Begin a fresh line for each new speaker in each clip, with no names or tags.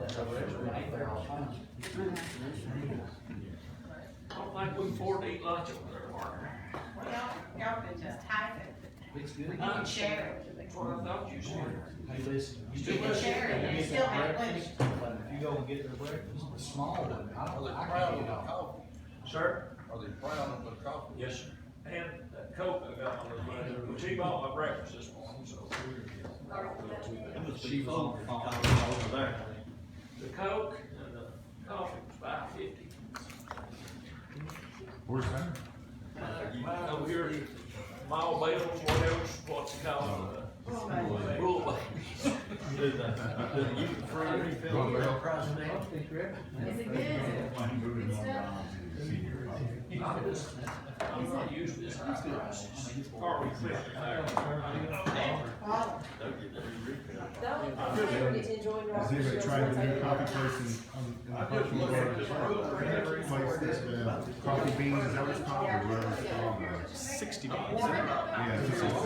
I don't think we can afford to eat lunch over there, Mark.
Well, y'all can just type it.
It's good.
You can share it.
That's what I thought you said.
Hey, listen.
You can share it and still have lunch.
If you go and get their breakfast, the small one, I can't eat all.
Sir?
Are they proud of the coffee?
Yes, sir. And that Coke I got on the way, which he bought my breakfast this morning, so.
She was on over there.
The Coke and the coffee was $5.50.
Where's that?
Over here, mall bells, whatever, what's it called? Rule babies.
Going back.
Is it good? Good stuff?
I'm not used to this high prices. Are we clear?
Has anybody tried the new coffee place in the parking lot? Place that's, coffee beans, is that what it's called, or whatever it's called?
60 beans.
Yeah, it's just a little.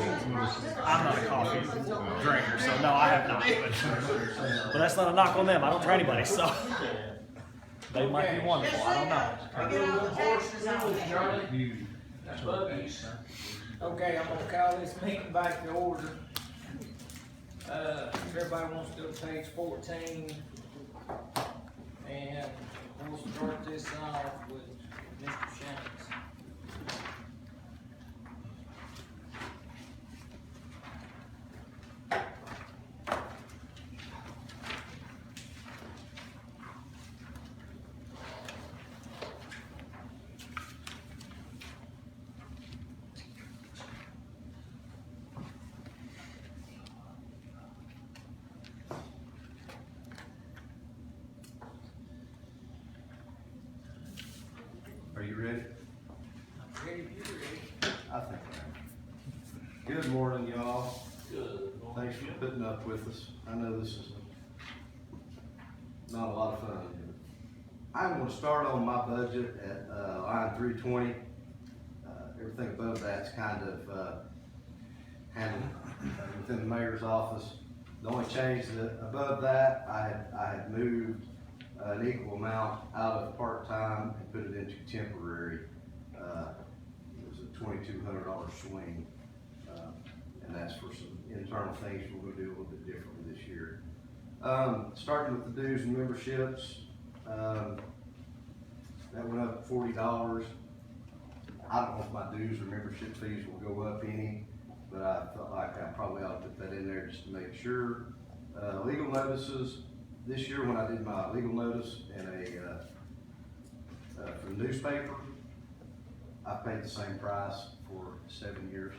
I'm not a coffee drinker, so no, I have not. But that's not a knock on them. I don't try anybody, so they might be wonderful. I don't know.
You-
That's buggies.
Okay, I'm gonna call this meeting back to order. If everybody wants to go to page 14, and we'll start this off with Mr. Shanks.
Are you ready?
Ready, if you're ready.
I think I am. Good morning, y'all.
Good.
Thanks for putting up with us. I know this is not a lot of fun. I'm gonna start on my budget at, line 320. Everything above that's kind of, handled within the mayor's office. The only change that, above that, I had moved an equal amount out of part-time and put it into temporary. It was a $2,200 swing, and that's for some internal things we're gonna do a little bit differently this year. Starting with the dues and memberships, that went up $40. I don't know if my dues or membership fees will go up any, but I felt like I probably ought to put that in there just to make sure. Legal notices, this year when I did my legal notice in for the newspaper, I paid the same price for 7 years.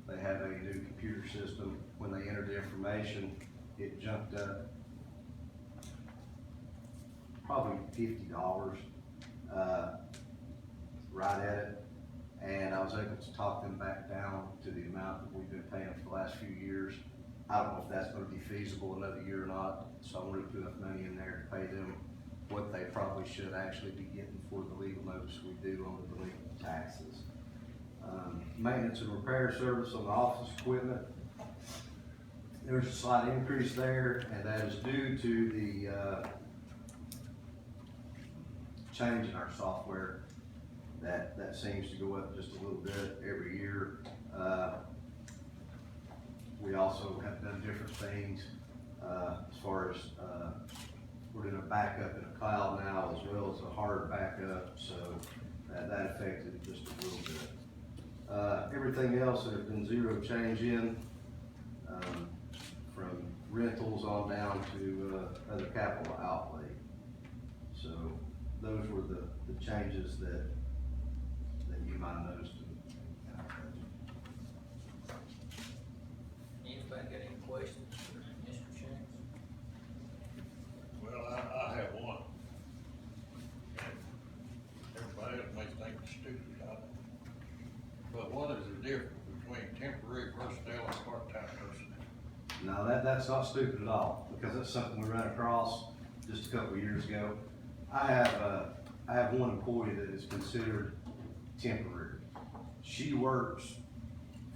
They have a new computer system. When they entered the information, it jumped up probably $50 right at it. And I was able to talk them back down to the amount that we've been paying for the last few years. I don't know if that's gonna be feasible another year or not, so I'm gonna put enough money in there to pay them what they probably should actually be getting for the legal notice we do on the delinquent taxes. Maintenance and repair service on the office equipment. There's a slight increase there, and that is due to the, change in our software. That seems to go up just a little bit every year. We also have done different things, as far as, we're doing a backup in a cloud now as well as a hard backup, so that affected it just a little bit. Everything else, there's been zero change in, from rentals on down to, other capital outlay. So those were the changes that you might have noticed.
Anybody got any questions for Mr. Shanks?
Well, I have one. Everybody else may think it's stupid, but what is the difference between temporary personnel and part-time personnel?
No, that's not stupid at all, because that's something we ran across just a couple of years ago. I have one employee that is considered temporary. She works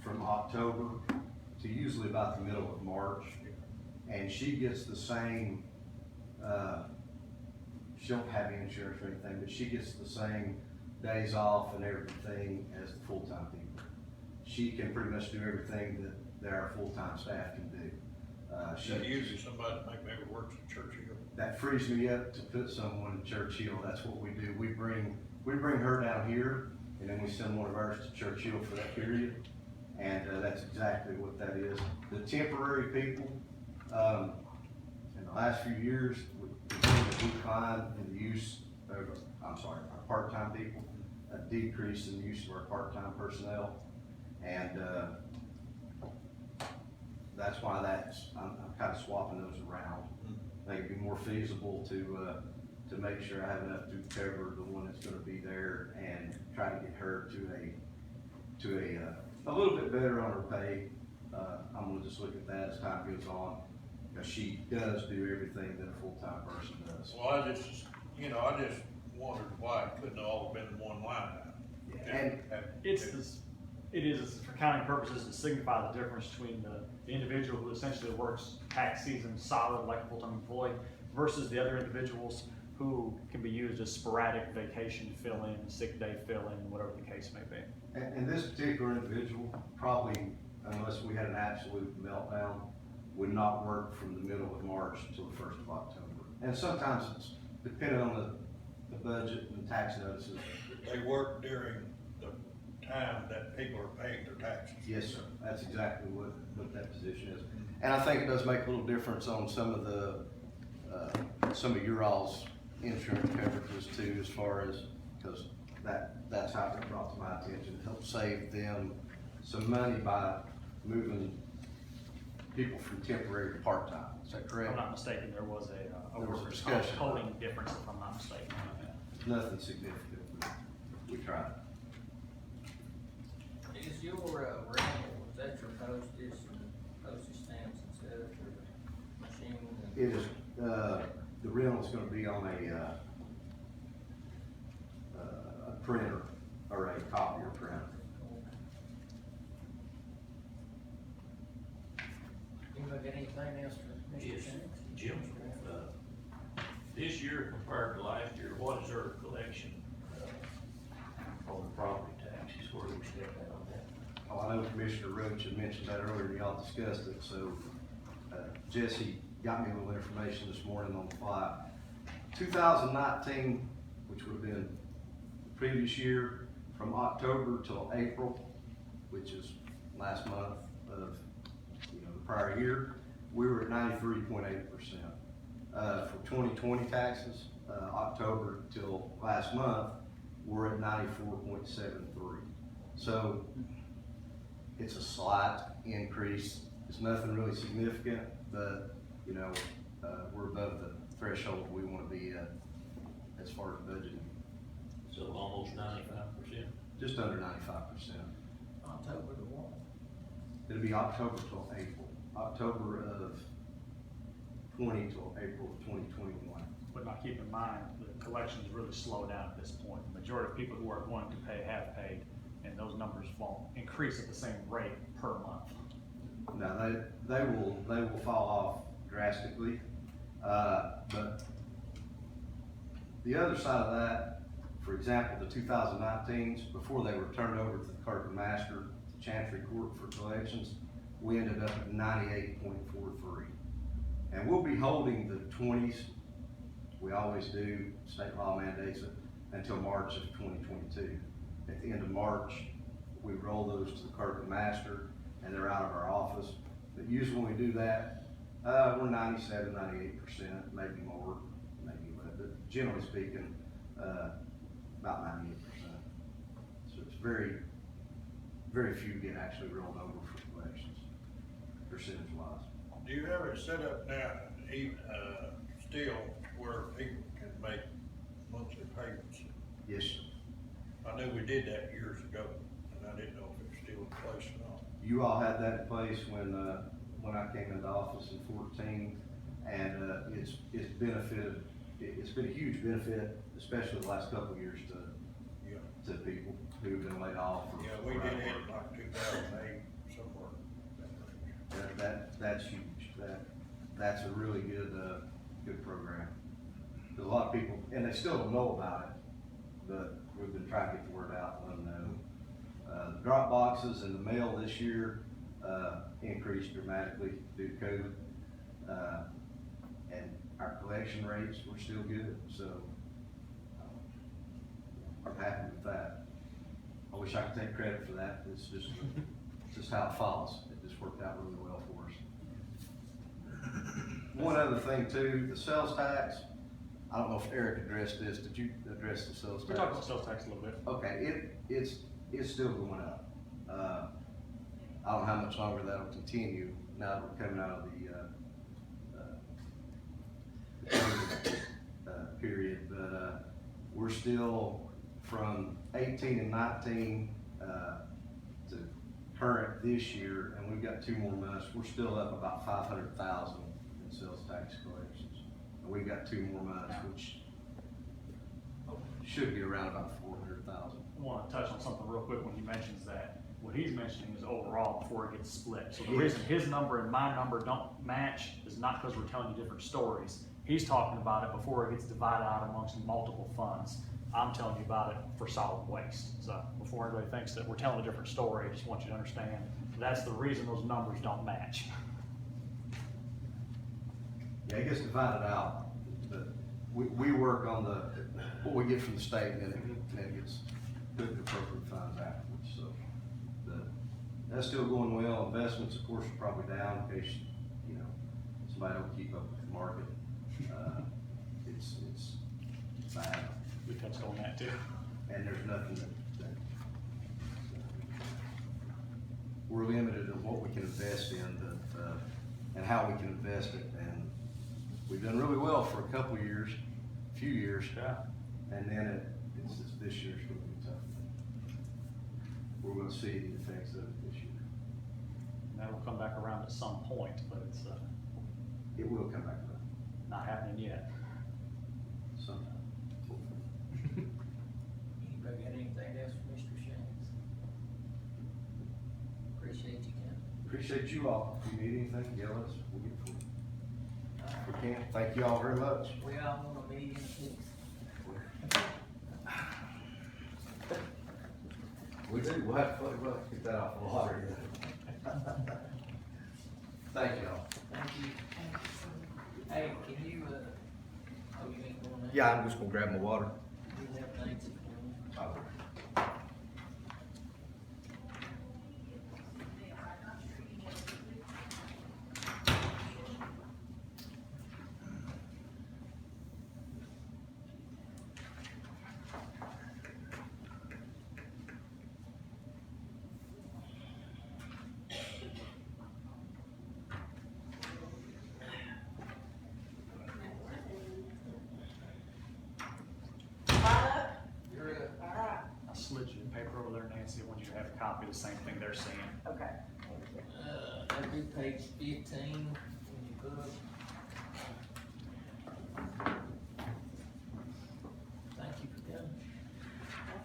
from October to usually about the middle of March, and she gets the same she don't have insurance or anything, but she gets the same days off and everything as the full-time people. She can pretty much do everything that our full-time staff can do.
Is that usually somebody that maybe works at Churchill?
That frees me up to put someone in Churchill. That's what we do. We bring her down here, and then we send one of ours to Churchill for that period. And that's exactly what that is. The temporary people, in the last few years, we've seen a decline in the use of, our part-time people, a decrease in the use of our part-time personnel. And that's why I'm kind of swapping those around. I think it'd be more feasible to make sure I have enough to cover the one that's gonna be there and try to get her to a little bit better on her pay. I'm gonna just look at that as time goes on, because she does do everything that a full-time person does.
Well, I just wondered why it couldn't have all been one line item.
And
It is for accounting purposes to signify the difference between the individual who essentially works tax season solid like a full-time employee versus the other individuals who can be used as sporadic vacation fill-in, sick day fill-in, whatever the case may be.
And this particular individual, probably, unless we had an absolute meltdown, would not work from the middle of March until the 1st of October. And sometimes it's depending on the budget and tax notices.
They work during the time that people are paying their taxes.
Yes, sir. That's exactly what that position is. And I think it does make a little difference on some of your all's insurance coverages too, as far as, because that's how it brought to my attention. It helps save them some money by moving people from temporary to part-time. Is that
If
correct?
I'm not mistaken, there was
There was a
a
discussion.
coding difference, if I'm not mistaken.
Nothing significant. We tried.
Is your rental, is that your postage and postage stamps and stuff, or the machine?
It is, the rental's gonna be on a printer or a copier printer.
Anybody got anything else for Mr.
Yes,
Shanks?
Jim, this year compared to last year, what is our collection on the property taxes, where do we step out on that?
Oh, I know Commissioner Roach had mentioned that earlier, and y'all discussed it, so, Jesse got me a little information this morning on the fly. 2019, which would have been the previous year, from October till April, which is last month of, the prior year, we were at 93.8%. For 2020 taxes, October till last month, we're at 94.73. So it's a slight increase. It's nothing really significant, but we're above the threshold we want to be at as far as budgeting.
So almost 95%.
Just under 95%.
October the one.
It'll be October till April. October of 20 till April of 2021.
But now keep in mind, the collections really slow down at this point. The majority of people who are going to pay have paid, and those numbers won't increase at the same rate per month.
No, they will fall off drastically, but the other side of that, for example, the 2019s, before they were turned over to the clerk and master, Chancery Court for collections, we ended up at 98.43. And we'll be holding the 20s, we always do, state law mandates it, until March of 2022. At the end of March, we roll those to the clerk and master, and they're out of our office. But usually when we do that, we're 97, 98%, maybe more, maybe less, but generally speaking, about 98%. So it's very, very few get actually rolled over for collections, percentage-wise.
Do you have it set up now, even, still where people can make monthly payments?
Yes, sir.
I knew we did that years ago, and I didn't know if it was still in place or not.
You all had that in place when I came into office in 14, and it's benefited. It's been a huge benefit, especially the last couple of years to people who've been laid off.
Yeah, we did it in like 2008 somewhere.
That's huge. That's a really good good program. There's a lot of people, and they still don't know about it, but we've been trying to get the word out and let them know. The drop boxes and the mail this year, increased dramatically due to COVID. And our collection rates were still good, so I'm happy with that. I wish I could take credit for that. It's just how it falls. It just worked out really well for us. One other thing too, the sales tax. I don't know if Eric addressed this. Did you address the sales tax?
We talked about sales tax a little bit.
Okay, it's still going up. I don't know how much longer that'll continue now that we're coming out of the period, but we're still from 18 and 19 to current this year, and we've got 2 more months. We're still up about 500,000 in sales tax collections, and we've got 2 more months, which should be around about 400,000.
I want to touch on something real quick when he mentions that. What he's mentioning is overall before it gets split. So the reason his number and my number don't match is not because we're telling you different stories. He's talking about it before it gets divided out amongst multiple funds. I'm telling you about it for solid waste. So before everybody thinks that we're telling a different story, I just want you to understand that's the reason those numbers don't match.
Yeah, it gets divided out, but we work on what we get from the state, and then it gets put in the appropriate funds afterwards, so. That's still going well. Investments, of course, are probably down in case, somebody don't keep up with the market. It's bad.
We touched on that too.
And there's nothing that we're limited in what we can invest in, and how we can invest it. And we've done really well for a few years.
Yeah.
And then it's just this year's going to be tough. We're going to see the effects of it this year.
And that will come back around at some point, but it's
It will come back around
not happening yet.
sometime.
Anybody got anything else for Mr. Shanks? Appreciate you, Ken.
Appreciate you all. If you need anything, yell at us. We'll get it for you. If we can, thank you all very much.
We all want a meeting, please.
We do. We'll have to get that off the water. Thank you all.
Thank you. Hey, can you, you ain't going there?
Yeah, I'm just gonna grab my water.
Do you have things if you want? You're up.
I slid you the paper over there, Nancy. I want you to have a copy of the same thing they're seeing.
Okay.
That'd be page 15 in your book. Thank you for coming.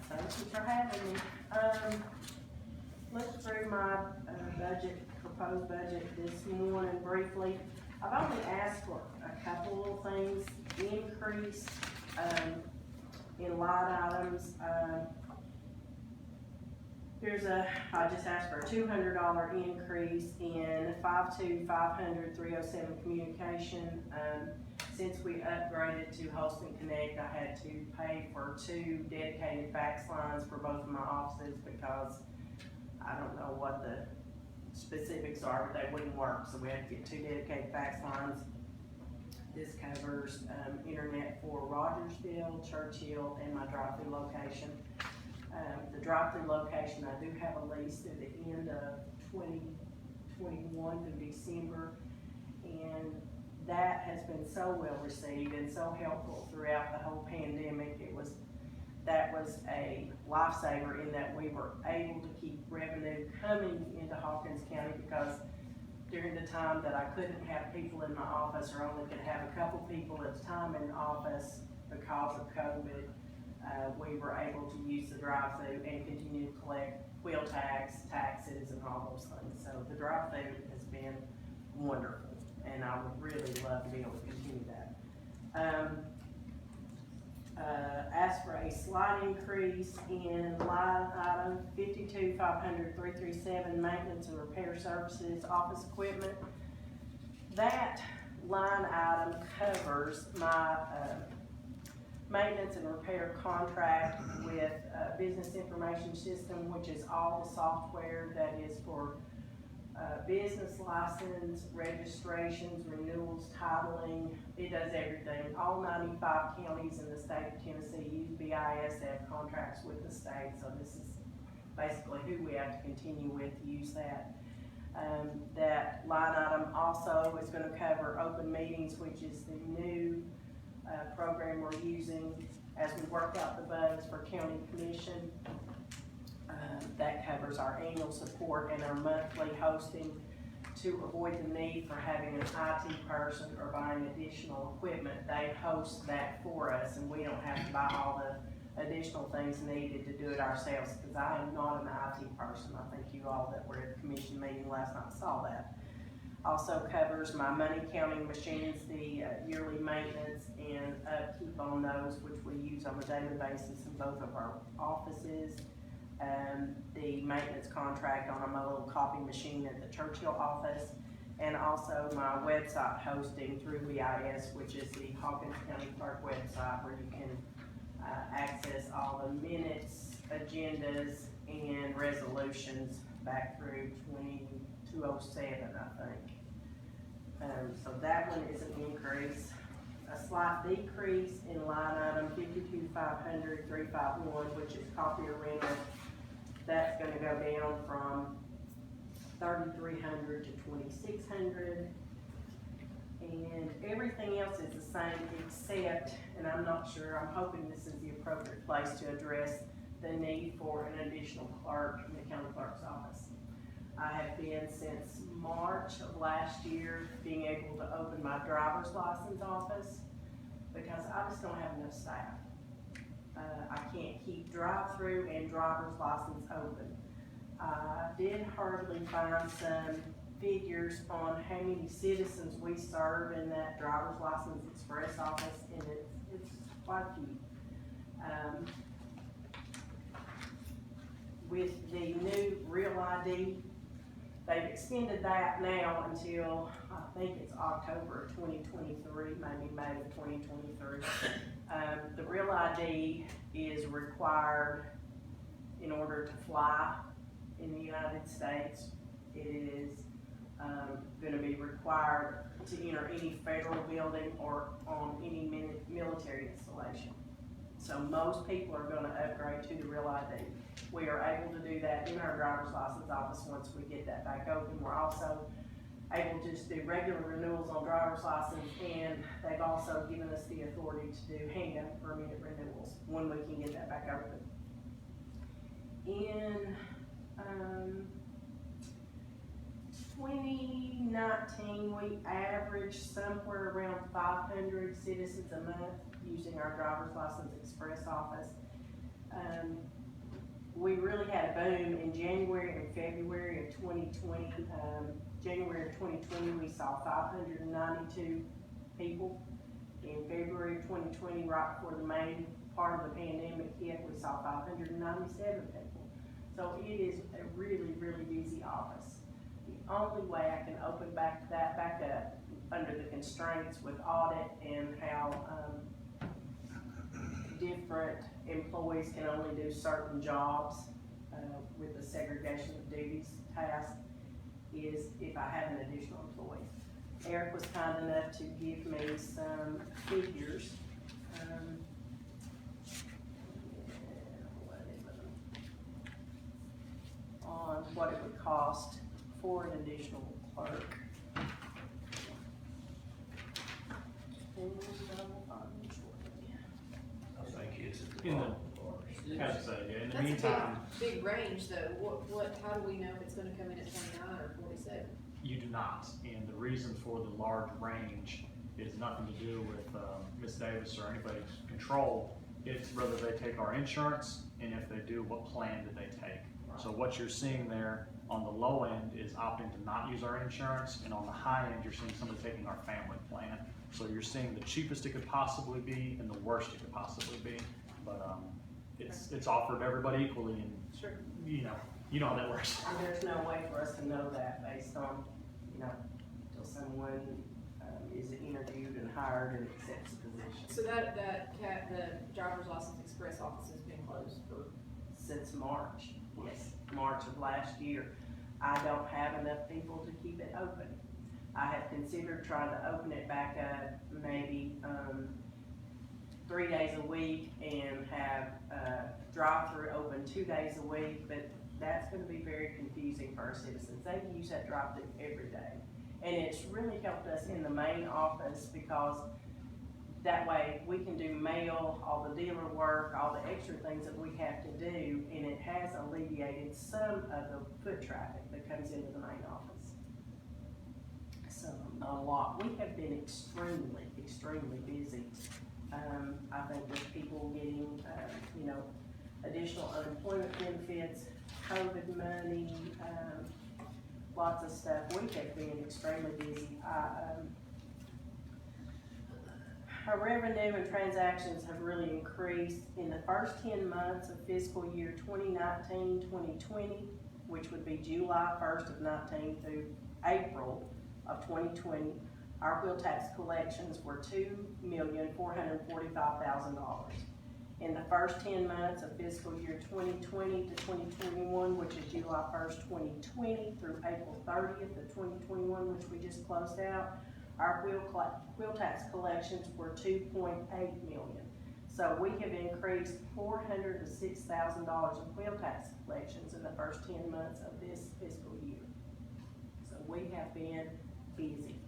Thank you for having me. Looked through my proposed budget this morning briefly. I've only asked for a couple of things, increase, in line items. I just asked for a $200 increase in 52500-307 communication. Since we upgraded to Host and Connect, I had to pay for 2 dedicated fax lines for both of my offices because I don't know what the specifics are, but they wouldn't work, so we had to get 2 dedicated fax lines. This covers internet for Rogersville, Churchill, and my drive-through location. The drive-through location, I do have a lease through the end of 2021 through December, and that has been so well received and so helpful throughout the whole pandemic. That was a lifesaver in that we were able to keep revenue coming into Hawkins County, because during the time that I couldn't have people in my office, or only could have a couple people at a time in the office because of COVID, we were able to use the drive-through and continue to collect wheel tax, taxes, and all those things. So the drive-through has been wonderful, and I would really love to be able to continue that. Asked for a slight increase in line item 52,500,337 maintenance and repair services, office equipment. That line item covers my, maintenance and repair contract with, Business Information System, which is all the software that is for, business license, registrations, renewals, titling. It does everything. All 95 counties in the state of Tennessee use BISF contracts with the state, so this is basically who we have to continue with to use that. That line item also is gonna cover open meetings, which is the new, program we're using as we work out the bugs for county commission. That covers our annual support and our monthly hosting to avoid the need for having an IT person or buying additional equipment. They host that for us, and we don't have to buy all the additional things needed to do it ourselves, because I am not an IT person. I think you all that were at the commission meeting last night saw that. Also covers my money counting machines, the yearly maintenance and upkeep on those, which we use on a daily basis in both of our offices. The maintenance contract on my little copy machine at the Churchill office, and also my website hosting through BIS, which is the Hawkins County Clerk website, where you can access all the minutes, agendas, and resolutions back through 2207, I think. So that one is an increase. A slight decrease in line item 52,500,351, which is copier rental. That's gonna go down from 3,300 to 2,600. And everything else is the same except, and I'm not sure, I'm hoping this is the appropriate place to address the need for an additional clerk in the county clerk's office. I have been since March of last year being able to open my driver's license office because I just don't have enough staff. I can't keep drive-through and driver's license open. I did hardly find some figures on how many citizens we serve in that driver's license express office, and it's quite a few. With the new Real ID, they've extended that now until, I think it's October of 2023, maybe May of 2023. The Real ID is required in order to fly in the United States. It is gonna be required to enter any federal building or on any military installation. So most people are gonna upgrade to the Real ID. We are able to do that in our driver's license office once we get that back open. We're also able to just do regular renewals on driver's license, and they've also given us the authority to do handgun permit renewals when we can get that back open. In 2019, we averaged somewhere around 500 citizens a month using our driver's license express office. We really had a boom in January and February of 2020. January of 2020, we saw 592 people. In February of 2020, right before the main part of the pandemic hit, we saw 597 people. So it is a really, really busy office. The only way I can open that back up under the constraints with audit and how different employees can only do certain jobs with the segregation of duties task is if I have an additional employee. Eric was kind enough to give me some figures. On what it would cost for an additional clerk.
I think it's at the
In the-
bottom part.
As I say, yeah, in the
That's a
meantime,
big range though. How do we know if it's gonna come in at 29 or 47?
you do not, and the reason for the large range is nothing to do with Ms. Davis or anybody's control. It's whether they take our insurance, and if they do, what plan did they take? So what you're seeing there on the low end is opting to not use our insurance, and on the high end, you're seeing somebody taking our family plan. So you're seeing the cheapest it could possibly be and the worst it could possibly be, but, it's offered everybody equally, and,
Sure.
you know how that works.
And there's no way for us to know that based on, till someone, is interviewed and hired and accepts the position.
So the driver's license express office has been closed for,
Since March, yes, March of last year. I don't have enough people to keep it open. I have considered trying to open it back up, maybe, 3 days a week and have, drive-through open 2 days a week, but that's gonna be very confusing for our citizens. They use that drive-through every day. And it's really helped us in the main office because that way we can do mail, all the dealer work, all the extra things that we have to do, and it has alleviated some of the foot traffic that comes into the main office. So, not a lot. We have been extremely, extremely busy. I think with people getting, additional unemployment benefits, COVID money, lots of stuff. We have been extremely busy. Our revenue and transactions have really increased in the first 10 months of fiscal year 2019-2020, which would be July 1st of 19 through April of 2020. Our wheel tax collections were $2,445,000. In the first 10 months of fiscal year 2020 to 2021, which is July 1st, 2020 through April 30th of 2021, which we just closed out, our wheel tax collections were $2.8 million. So we have increased $406,000 of wheel tax collections in the first 10 months of this fiscal year. So we have been busy.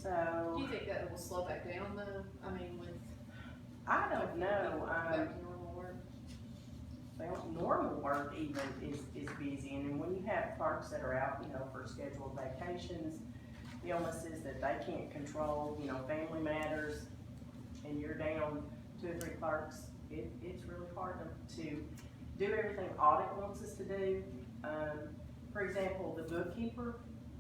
do you think that will slow back down though? I mean, with.
I don't know.
Back to normal work?
Well, normal work even is busy, and then when you have clerks that are out, for scheduled vacations, illnesses that they can't control, family matters, and you're down 2 or 3 clerks, it's really hard to do everything audit wants us to do. For example, the bookkeeper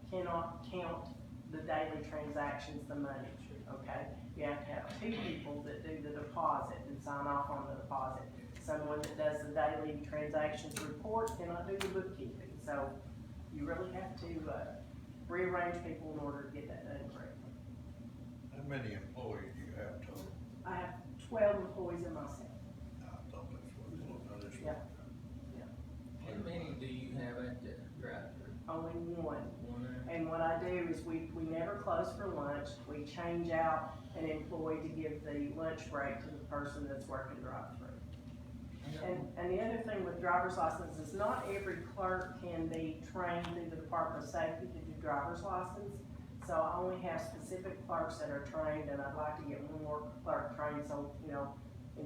cannot count the daily transactions, the money, okay? You have to have 2 people that do the deposit and sign off on the deposit. Someone that does the daily transactions report cannot do the bookkeeping. So you really have to rearrange people in order to get that done correctly.
How many employees do you have total?
I have 12 employees in my staff.
I thought that's what it was. I just.
Yeah.
How many do you have at the drive-through?
Only one.
One there?
And what I do is we never close for lunch. We change out an employee to give the lunch break to the person that's working drive-through. And the other thing with driver's license is not every clerk can be trained through the Department of Safety to do driver's license. So I only have specific clerks that are trained, and I'd like to get one more clerk trained, so, in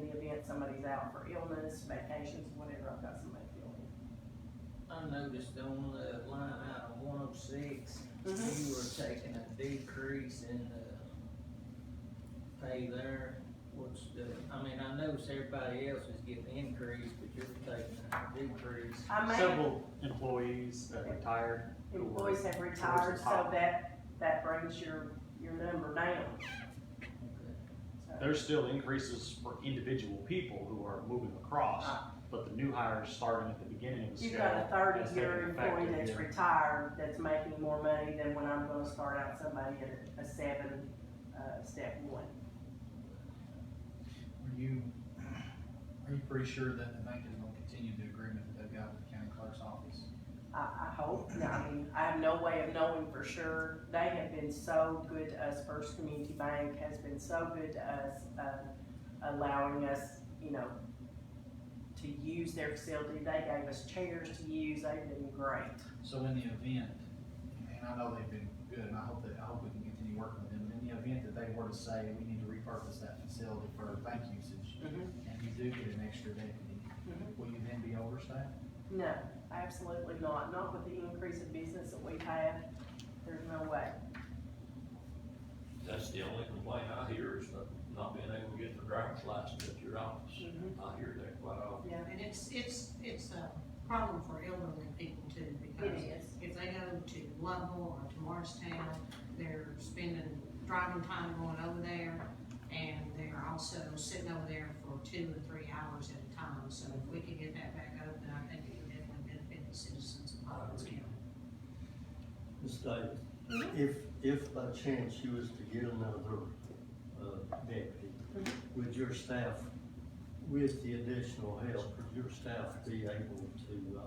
the event somebody's out for illness, vacations, whatever, I've got somebody filling.
I noticed on the line item 106,
Mhm.
you were taking a decrease in the pay there. I noticed everybody else is getting an increase, but you're taking a decrease.
Several employees that retired. who were
Employees have
towards the
retired, so
top.
that brings your number down. So-
There's still increases for individual people who are moving across, but the new hires starting at the beginning of the
You've
scale.
got a
that's
30-year
taking effect
employee
in
that's
here.
retired, that's making more money than when I'm gonna start out somebody at a 7, step 1.
Are you pretty sure that the bank is gonna continue the agreement that they've got with the county clerk's office?
I hope, no, I have no way of knowing for sure. They have been so good to us. First Community Bank has been so good to us, allowing us, to use their facility. They gave us chairs to use. They've been great.
So in the event, and I know they've been good, and I hope we can continue working with them, in the event that they were to say, we need to repurpose that facility for bank usage, and you do get an extra deputy, will you then be overstaffed?
No, absolutely not. Not with the increase of business that we've had. There's no way.
That's the only complaint I hear is not being able to get the driver's license at your office. I hear that quite often.
Yeah.
And it's a problem for elderly people too, because
It is.
if they go to Lovell or to Morristown, they're spending driving time going over there, and they're also sitting over there for 2 and 3 hours at a time. So if we could get that back open, I think it would definitely benefit the citizens of Hawkins County.
Ms. Davis, if by chance you was to get another, deputy, would your staff, with the additional help, would your staff be able to,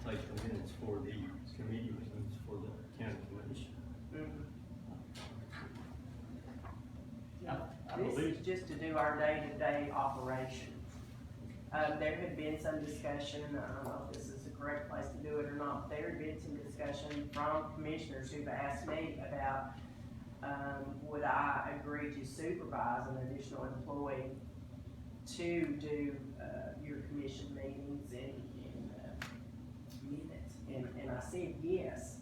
take the minutes for the committee meetings for the county commission?
I
This
believe,
is just to do our day-to-day operation. There had been some discussion, I don't know if this is the correct place to do it or not, there had been some discussion from commissioners who've asked me about, would I agree to supervise an additional employee to do, your commission meetings and minutes? And I said yes,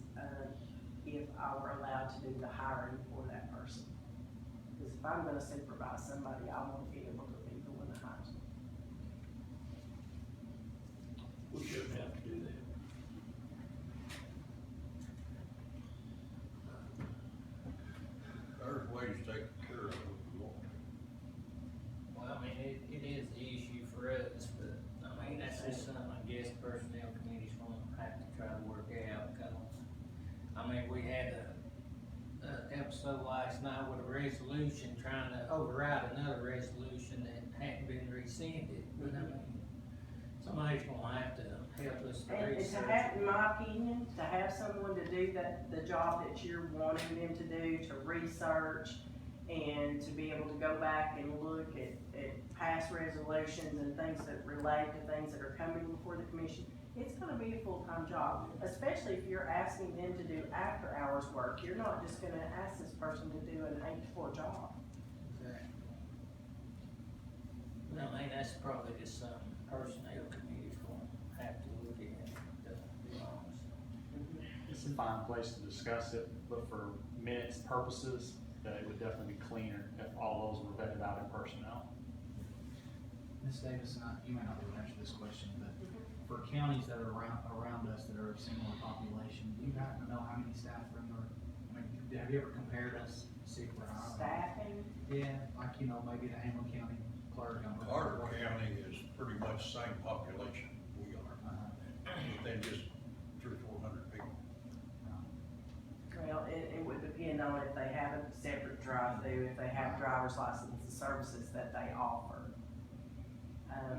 if I were allowed to do the hiring for that person. Because if I'm gonna supervise somebody, I want to be able to be the one that hires them.
We shouldn't have to do that.
There's ways to take care of it if you want.
Well, I mean, it is the issue for us, but, I mean, that's just something I guess personnel committee's gonna have to try to work out, cause, I mean, we had a episode last night with a resolution trying to override another resolution that hadn't been rescinded, but I mean, somebody's gonna have to help us to
And to
research.
have, in my opinion, to have someone to do the job that you're wanting them to do, to research and to be able to go back and look at past resolutions and things that relate to things that are coming before the commission, it's gonna be a full-time job, especially if you're asking them to do after-hours work. You're not just gonna ask this person to do an 8 to 4 job.
Exactly. But I mean, that's probably just something personnel committee's gonna have to look at, to be honest.
it's a fine place to discuss it, but for minutes purposes, it would definitely be cleaner if all those were vetted out in personnel.
Ms. Davis, you may not be able to answer this question, but for counties that are around us that are of similar population, do you happen to know how many staff are in there? I mean, have you ever compared us, see if we're higher?
Staffing,
Yeah, like, maybe the Hamlin County clerk.
Carter County is pretty much the same population we are, within just 300 or 400 people.
well, it would depend on if they have a separate drive-through, if they have driver's license, the services that they offer.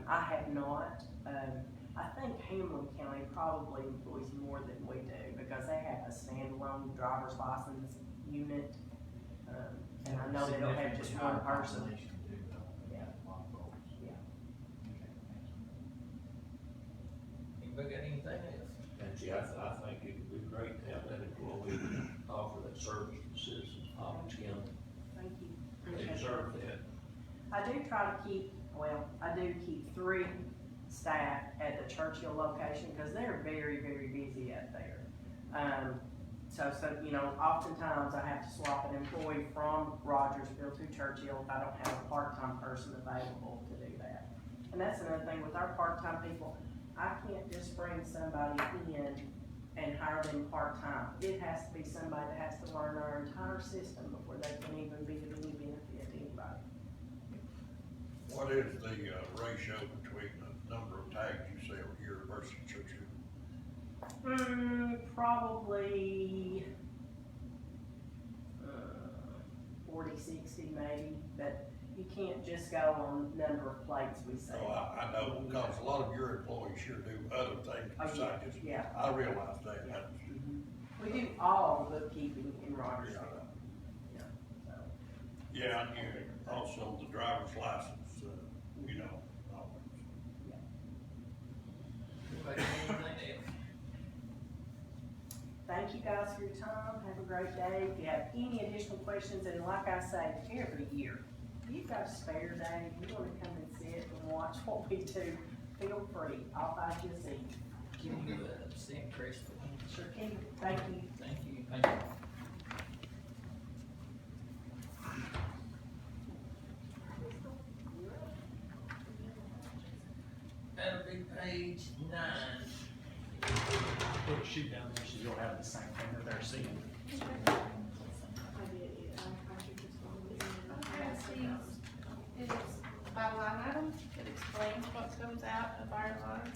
I have not, I think Hamlin County probably employs more than we do, because they have a standalone driver's license unit. And I know they don't have just one person. Yeah. Yeah.
Anybody got anything else?
And see, I think it would be great to have that employee offer that service to the citizens of Hawkins County.
Thank you.
They
Appreciate
deserve
that.
that.
I do try to keep, I do keep 3 staff at the Churchill location, because they're very, very busy out there. So, oftentimes I have to swap an employee from Rogersville to Churchill if I don't have a part-time person available to do that. And that's another thing with our part-time people, I can't just bring somebody in and hire them part-time. It has to be somebody that has to learn our entire system before they can even be of any benefit to anybody.
What is the ratio between the number of tags you sell here versus Churchill?
Probably 40-60 maybe, but you can't just go on number of plates we
So
sell.
I know, because a lot of your employees sure do other things besides just,
Yeah.
I realize that.
Yeah. We do all bookkeeping in Rogersville. Yeah, so.
Yeah, and you also the driver's license, all
Anybody got anything else?
Thank you guys for your time. Have a great day. If you have any additional questions, and like I say, every year, if you've got a spare day, if you want to come and sit and watch what we do, feel free. I'll find you a seat.
Can you, send Crystal?
Sure can. Thank you.
Thank you.
Thank you.
That'll be page 9.
Put a sheet down there so you'll have the same thing that they're seeing.
I did, yeah, I should just go with it.
It's by line item, it explains what comes out of our lines.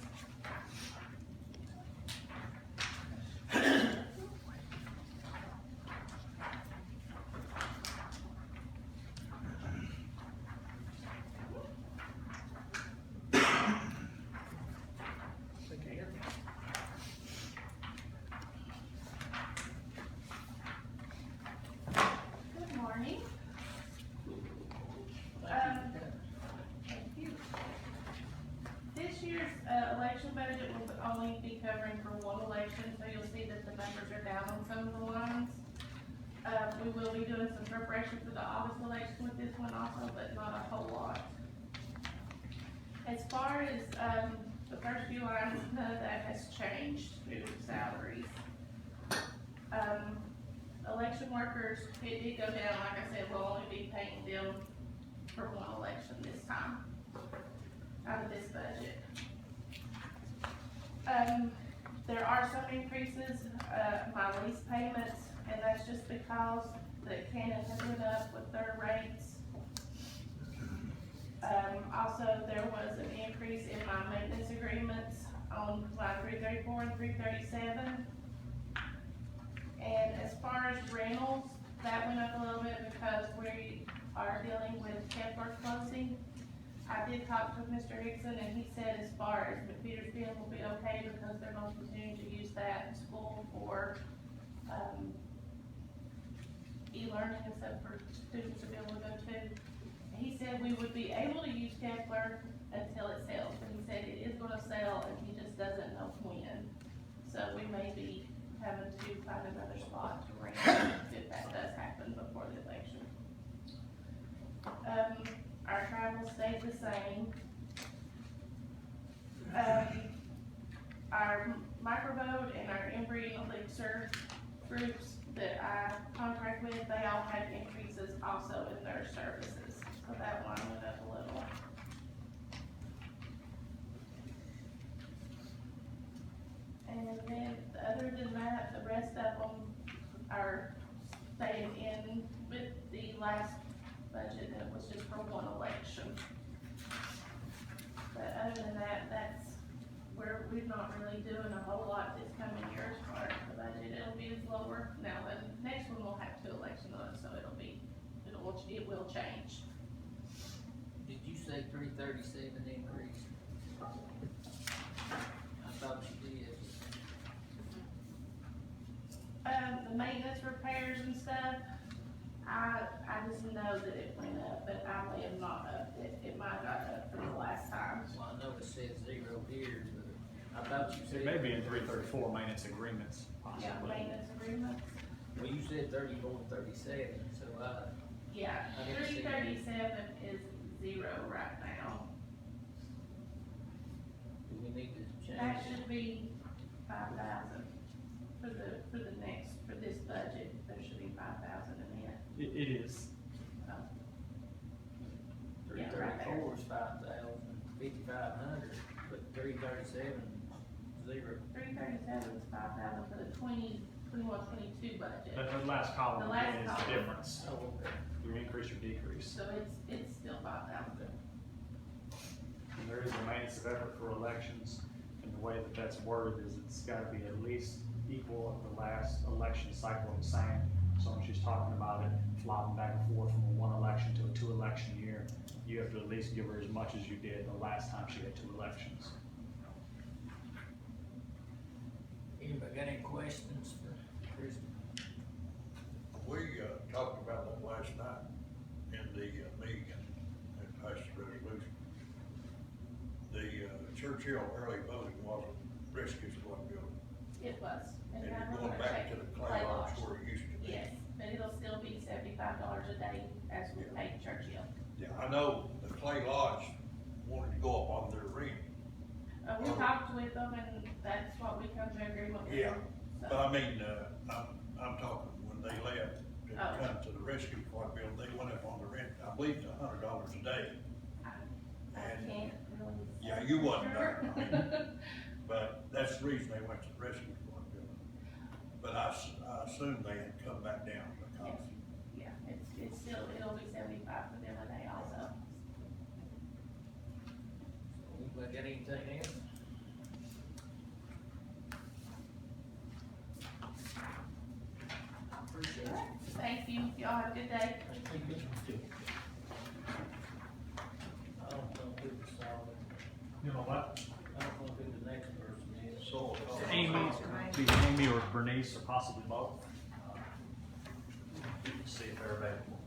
Good morning. Thank you. This year's, election budget will only be covering for one election, so you'll see that the numbers are down on some of the lines. We will be doing some preparation for the August election with this one also, but not a whole lot. As far as, the first few lines, none of that has changed due to salaries. Election workers, it did go down, like I said, we'll only be paying them for one election this time, out of this budget. There are some increases, my lease payments, and that's just because the Canon has went up with their rates. Also, there was an increase in my maintenance agreements on line 334 and 337. And as far as rentals, that went up a little bit because we are dealing with Kepler closing. I did talk to Mr. Hickson, and he said as far as McPetersville will be okay because they're going to continue to use that in school for, e-learning and stuff for students to be able to go to. He said we would be able to use Kepler until it sells, but he said it is gonna sell and he just doesn't know when. So we may be having to find another spot to rent if that does happen before the election. Our travel stayed the same. Our microvote and our embry elixir groups that I contract with, they all had increases also in their services, so that line went up a little. And then, other than that, the rest of them are staying in with the last budget, and it was just for one election. But other than that, we're not really doing a whole lot this coming year as far as the budget. It'll be lower. Now, the next one will have 2 elections on it, so it will change.
Did you say 337 increase? I thought you did.
The maintenance repairs and stuff, I just know that it went up, but I may have not upped it. It might have got up from the last time.
Well, I know it said 0 here, but I thought you said.
It may be in 334 maintenance agreements,
Yeah,
possibly.
maintenance agreements.
Well, you said 34 and 37, so
Yeah,
I didn't see
337 is 0 right now.
do we need to change
That
it?
should be 5,000 for this budget. There should be 5,000 in it.
It is.
Oh. Yeah, right there.
334 is 5,000, 5,500, but 337, 0.
337 is 5,000 for the 21-22 budget.
That last column
The last
is the
column.
difference,
Oh, okay.
your increase or decrease.
So it's still 5,000.
And there is a maintenance of effort for elections, and the way that that's worded is it's gotta be at least equal of the last election cycle the same. So when she's talking about it, flopping back and forth from one election to a 2 election year, you have to at least give her as much as you did the last time she had 2 elections.
Anybody got any questions for Chris?
We, talked about that last night in the, meeting and passed the resolution. The, Churchill early voting wasn't risky as what building.
It was.
And
now
you're
we're
going
gonna
back
check
to the clay lots
lots.
where it used to be.
Yes, but it'll still be $75 a day as we pay Churchill.
Yeah, I know the clay lots wanted to go up on their rent.
We talked with them and that's what we come to agreement with.
Yeah,
So,
but I mean, I'm talking when they left to
Oh.
come to the rescue squad building, they went up on the rent, I believe it's $100 a day.
I
And-
can't really.
Yeah,
say
you
for
wasn't
sure.
there, I mean, but that's the reason they went to the rescue squad building. But I assume they had come back down because,
Yeah, it's still, it'll be 75 for them a day also.
Anybody got anything else? Appreciate it.
Thank you, y'all have a good day.
I don't know who the solid,
You know what?
I don't know who the next person is.
so.
Amy or Bernice or possibly both. See if they're available.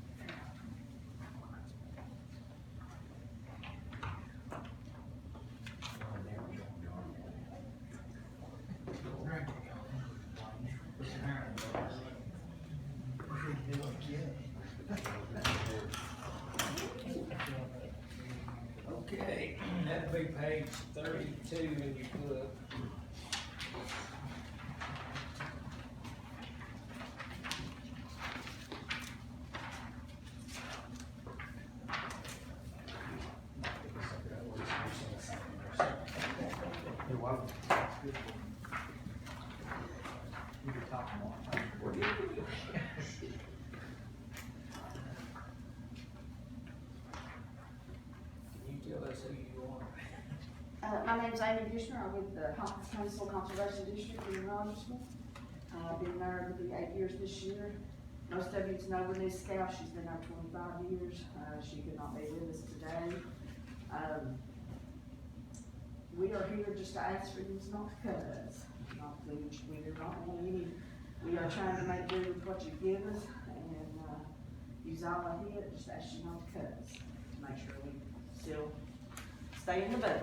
Okay, that'd be page 32 in your book. Can you tell us who you are?
My name's Amy Dishner. I'm with the Hawkins County Soil Conservation District in Rogersville. I've been there, it'll be 8 years this year. Most of you know Bernice Scout, she's been there 25 years. She could not be with us today. We are here just to ask for you not to cut us. Not to, we do not want any, we are trying to make do with what you give us and, use all I hit, just ask you not to cut us. To make sure we still stay in the budget.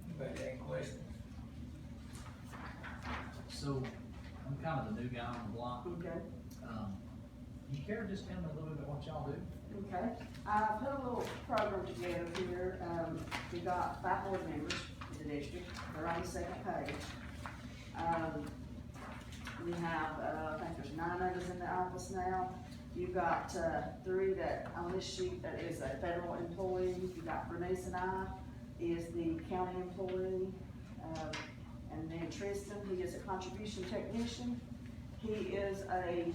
Anybody got any questions?
So, I'm kind of the new guy on the block.
Okay.
You care to just tell me a little bit about what y'all do?
Okay, I put a little program together here, we got 5 board members in the district, they're on the second page. We have, I think there's 9 of us in the office now. You've got, 3 that, on this sheet, that is a federal employee. You got Bernice and I, is the county employee. And then Tristan, he is a contribution technician. He is a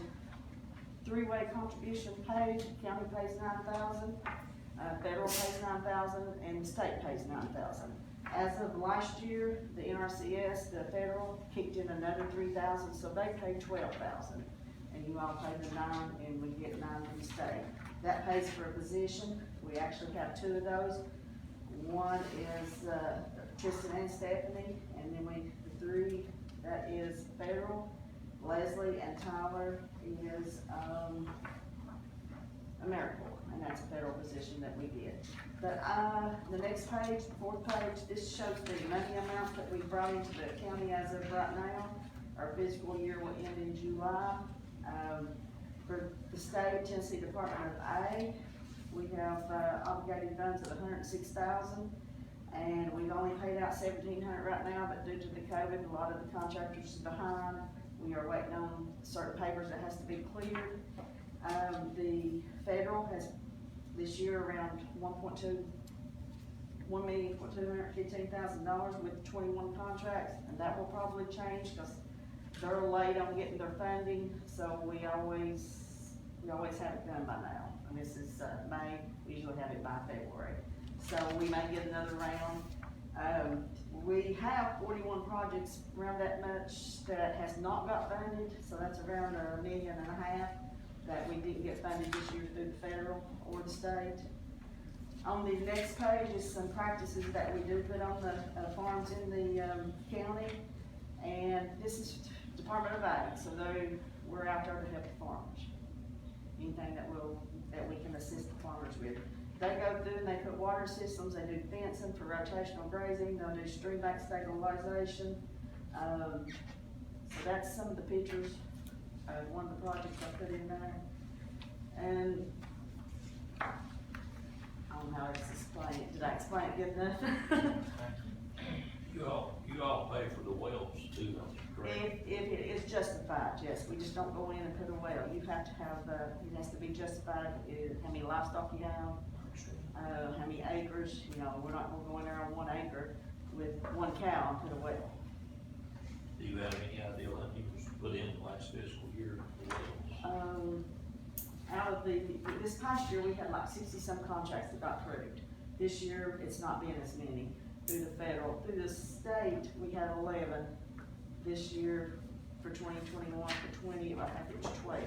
3-way contribution paid, county pays 9,000, federal pays 9,000, and the state pays 9,000. As of last year, the NRCS, the federal, kicked in another 3,000, so they paid 12,000. And you all pay the 9, and we get 9 from the state. That pays for a position. We actually have 2 of those. One is, Tristan and Stephanie, and then the 3, that is federal. Leslie and Tyler is, AmeriCorps, and that's a federal position that we get. But, the next page, the 4th page, this shows the money amounts that we brought into the county as of right now. Our fiscal year will end in July. For the state, Tennessee Department of Ag, we have, obligated funds of $106,000. And we've only paid out $1,700 right now, but due to the COVID, a lot of the contractors are behind. We are waiting on certain papers that has to be cleared. The federal has this year around $1,215,000 with 21 contracts, and that will probably change because they're late on getting their funding. So we always have it done by now. And this is May. We usually have it by February. So we may get another round. We have 41 projects around that much that has not got funded, so that's around $1.5 million that we didn't get funded this year through the federal or the state. On the next page is some practices that we do put on the farms in the county, and this is Department of Ag, so we're out there to help the farmers. Anything that we can assist the farmers with. They go through and they put water systems, they do fencing for rotational grazing, they'll do stream bank stabilization. So that's some of the pictures of one of the projects I put in there. And I don't know how to explain it. Did I explain it good enough?
You all pay for the wells too, don't you, correct?
If it is justified, yes, we just don't go in and put a well. You have to have, it has to be justified, how many livestock you have, how many acres, we're not gonna go in there on 1 acre. with one cow and put a well.
Do you have any idea what he was put in the last fiscal year?
Out of this past year, we had like 60-some contracts that got approved. This year, it's not been as many through the federal. Through the state, we had 11. This year, for 2021, for 20, I think it was 12.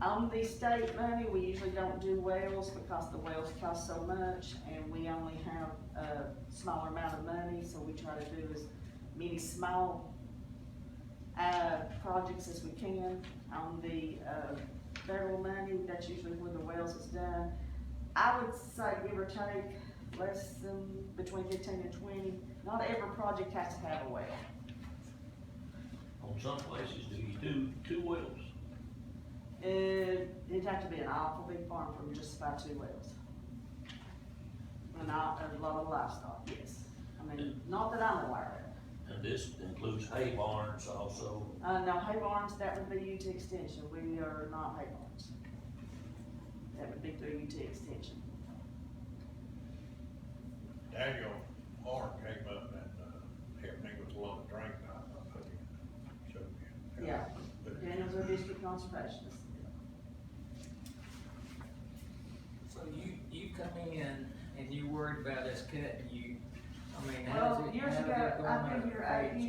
On the state money, we usually don't do wells because the wells cost so much, and we only have a smaller amount of money, so we try to do as many small projects as we can. On the federal money, that's usually where the wells is done. I would say, give or take, less than between 15 and 20. Not every project has to have a well.
On some places, do you do two wells?
It'd have to be an awful big farm from just about 2 wells. And a lot of livestock, yes. I mean, not that I'm aware of.
And this includes hay barns also?
No, hay barns, that would be UT Extension. We are not hay barns. That would be through UT Extension.
Daniel Horn came up and helped me with a lot of drain pipe I put in. So,
Yeah, Daniel's our district conservationist.
So you come in and you worried about us cutting you, I mean,
Well, years
how's it
ago,
going
I've been
to
here
affect
8
you?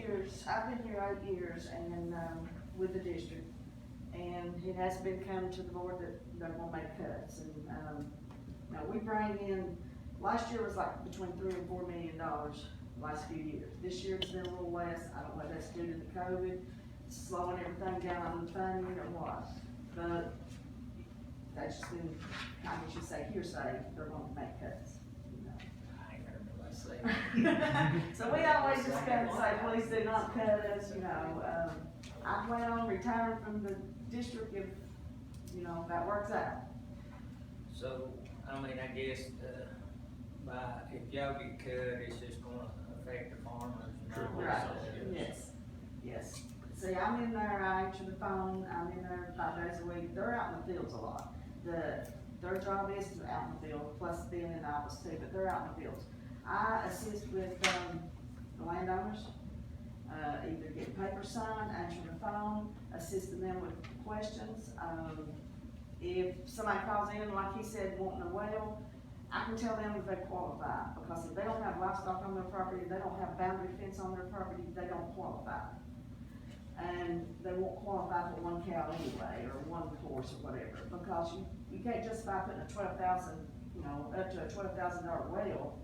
years, and, with the district. And it has been come to the board that will make cuts, and, now we bring in, last year was like between $3 and $4 million, last few years. This year it's been a little less, I don't know if that's due to the COVID, slowing everything down on the funding or what. But that's just been, I guess you say hearsay, they're gonna make cuts, you know.
I ain't heard nobody say that.
So we always just come and say, please do not cut us, you know, I plan on retiring from the district if, you know, that works out.
So, I mean, I guess, if y'all get cut, it's just gonna affect the farmers and all
Right,
that stuff.
yes, yes. See, I'm in there, I answer the phone, I'm in there 5 days a week, they're out in the fields a lot. Their job is to out in the field, plus being in the office too, but they're out in the fields. I assist with, the landowners, either getting paper signed, answering the phone, assisting them with questions. If somebody calls in, like he said, wanting a well, I can tell them if they qualify, because if they don't have livestock on their property, they don't have boundary fence on their property, they don't qualify. And they won't qualify for one cow anyway, or one horse or whatever, because you can't justify putting a 12,000, you know, up to a $12,000 well,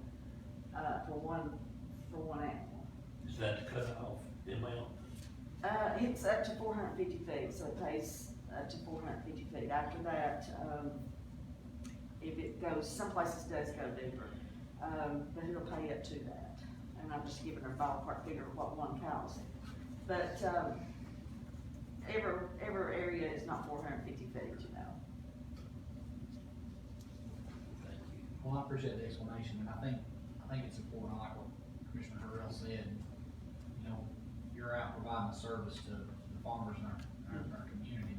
for one animal.
Is that the cutoff amount?
It's up to 450 feet, so it pays up to 450 feet. After that, if it goes, some places does go deeper, but it'll pay up to that. And I'm just giving a ballpark figure of what one cow is. But, every area is not 450 feet, you know.
Thank you.
Well, I appreciate the explanation, and I think it's important, like what Commissioner Burrell said, you know, you're out providing a service to the farmers in our community.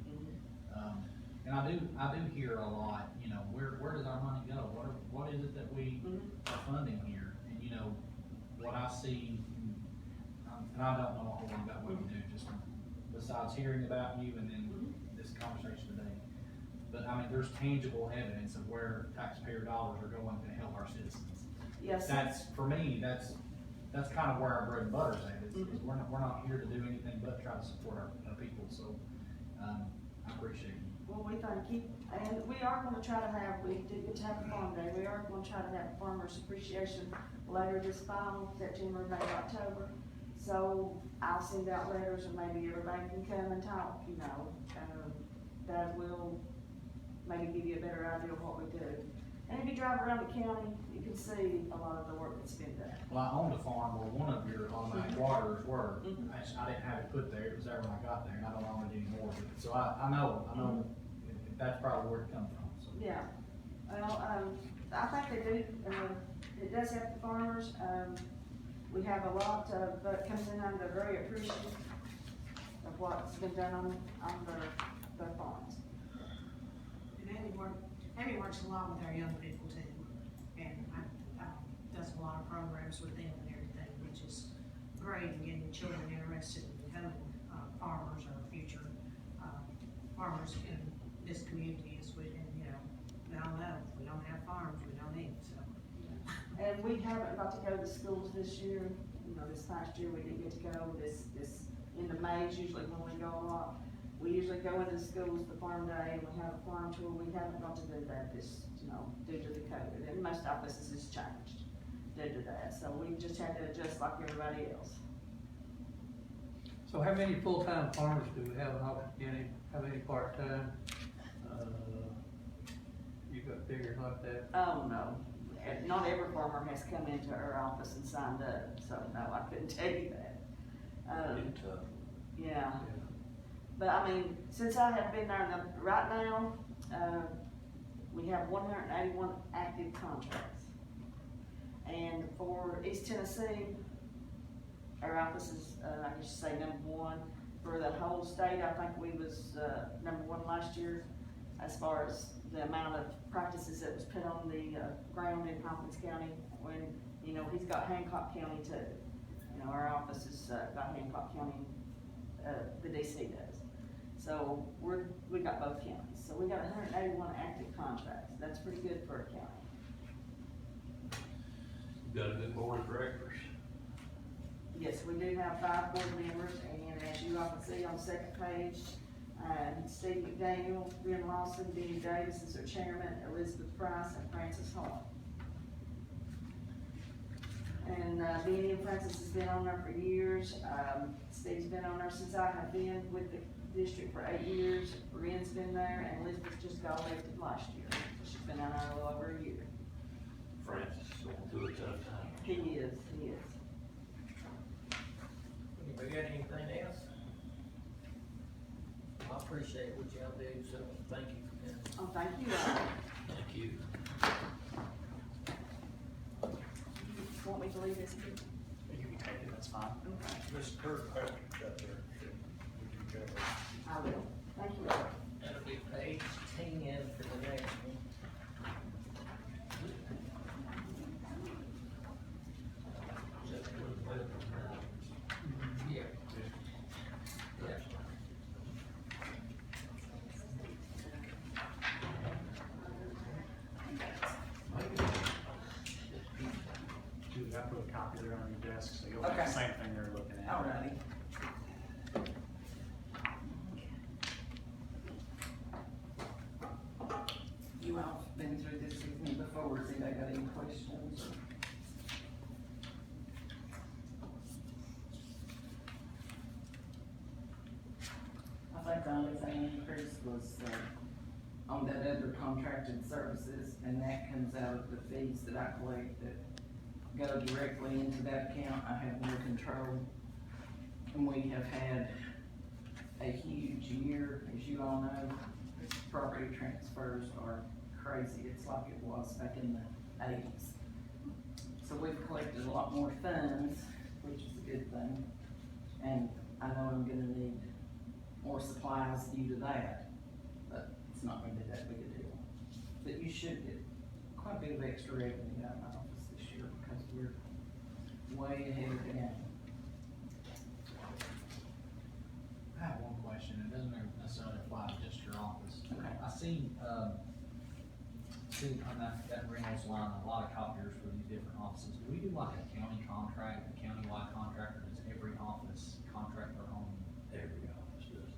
And I do hear a lot, you know, where does our money go? What is it that we are funding here? And, you know, what I see, and I don't know a whole lot about what you do, just besides hearing about you and then this conversation today. But I mean, there's tangible evidence of where taxpayer dollars are going to help our citizens.
Yes.
That's, for me, that's kind of where our bread and butter's at, is we're not here to do anything but try to support our people, so, I appreciate you.
Well, we thank you, and we are gonna try to have, we did get to have a farm day, we are gonna try to have farmers appreciation later this fall, September, maybe October. So I'll send out letters, and maybe everybody can come and talk, you know, that will maybe give you a better idea of what we do. And if you drive around the county, you can see a lot of the work that's been done.
Well, I owned a farm where one of your automatic waterers were. I didn't have it put there, it was there when I got there, and I don't own it anymore. So I know that's probably where it comes from, so.
Yeah, well, I think they do, it does help the farmers. We have a lot of, that comes in, and they're very appreciative of what's been done on their farms.
And Amy works a lot with our young people too, and I does a lot of programs with them and everything. which is great in getting children interested in becoming, farmers or future, farmers in this community is we, and, you know, we all know, if we don't have farms, we don't eat, so.
And we haven't got to go to schools this year, you know, this past year we didn't get to go, this into May is usually when we go a lot. We usually go into schools the farm day and we have a farm tour, we haven't got to do that this, you know, due to the COVID, and most offices has changed due to that, so we just had to adjust like everybody else.
So how many full-time farmers do we have in Hawkins County? How many part-time? You got figures like that?
Oh, no, not every farmer has come into our office and signed up, so no, I couldn't tell you that. Yeah, but I mean, since I have been there, right now, we have 181 active contracts. And for East Tennessee, our office is, I guess you say #1. For the whole state, I think we was, #1 last year, as far as the amount of practices that was put on the, ground in Hawkins County, when, you know, he's got Hancock County too. You know, our office has, got Hancock County, the DC does. So we got both counties, so we got 181 active contracts, that's pretty good for a county.
Got a good board of directors.
Yes, we do have 5 board members, and as you all can see on the second page, Steve McDaniel, Ben Lawson, Benny Davis is our chairman, Elizabeth Price, and Francis Hall. And Benny and Francis has been on there for years. Steve's been on there since I have been with the district for 8 years. Ren's been there, and Elizabeth just got elected last year. She's been on there a little over a year.
Francis is going through a tough time.
He is.
Anybody got anything else? I appreciate what y'all do, so thank you for coming.
Oh, thank you all.
Thank you.
Want me to leave this here?
You can take it, that's fine.
Okay,
Ms. Kirk Hawkins out there, would you cover?
I will. Thank you all.
That'll be page 10 for the next one. Yeah. Yeah.
Dude, I put a copy there on your desk, so you'll have
Okay.
the same thing they're looking at.
Alrighty. You all have been through this with me before, has anybody got any questions? I think the only thing increased was, on that other contracted services, and that comes out of the fees that I collect that go directly into that account. I have no control. And we have had a huge year, as you all know. Property transfers are crazy. It's like it was back in the 80s. So we've collected a lot more funds, which is a good thing. And I know I'm gonna need more supplies due to that, but it's not gonna be that big a deal. But you should get quite a bit of extra revenue out of my office this year because we're way ahead of the game.
I have one question, it doesn't necessarily apply to just your office.
Okay.
I seen on that Reynolds line, a lot of copiers for these different offices. Do we do like a county contract, a countywide contract, or does every office contract their own?
Every office does.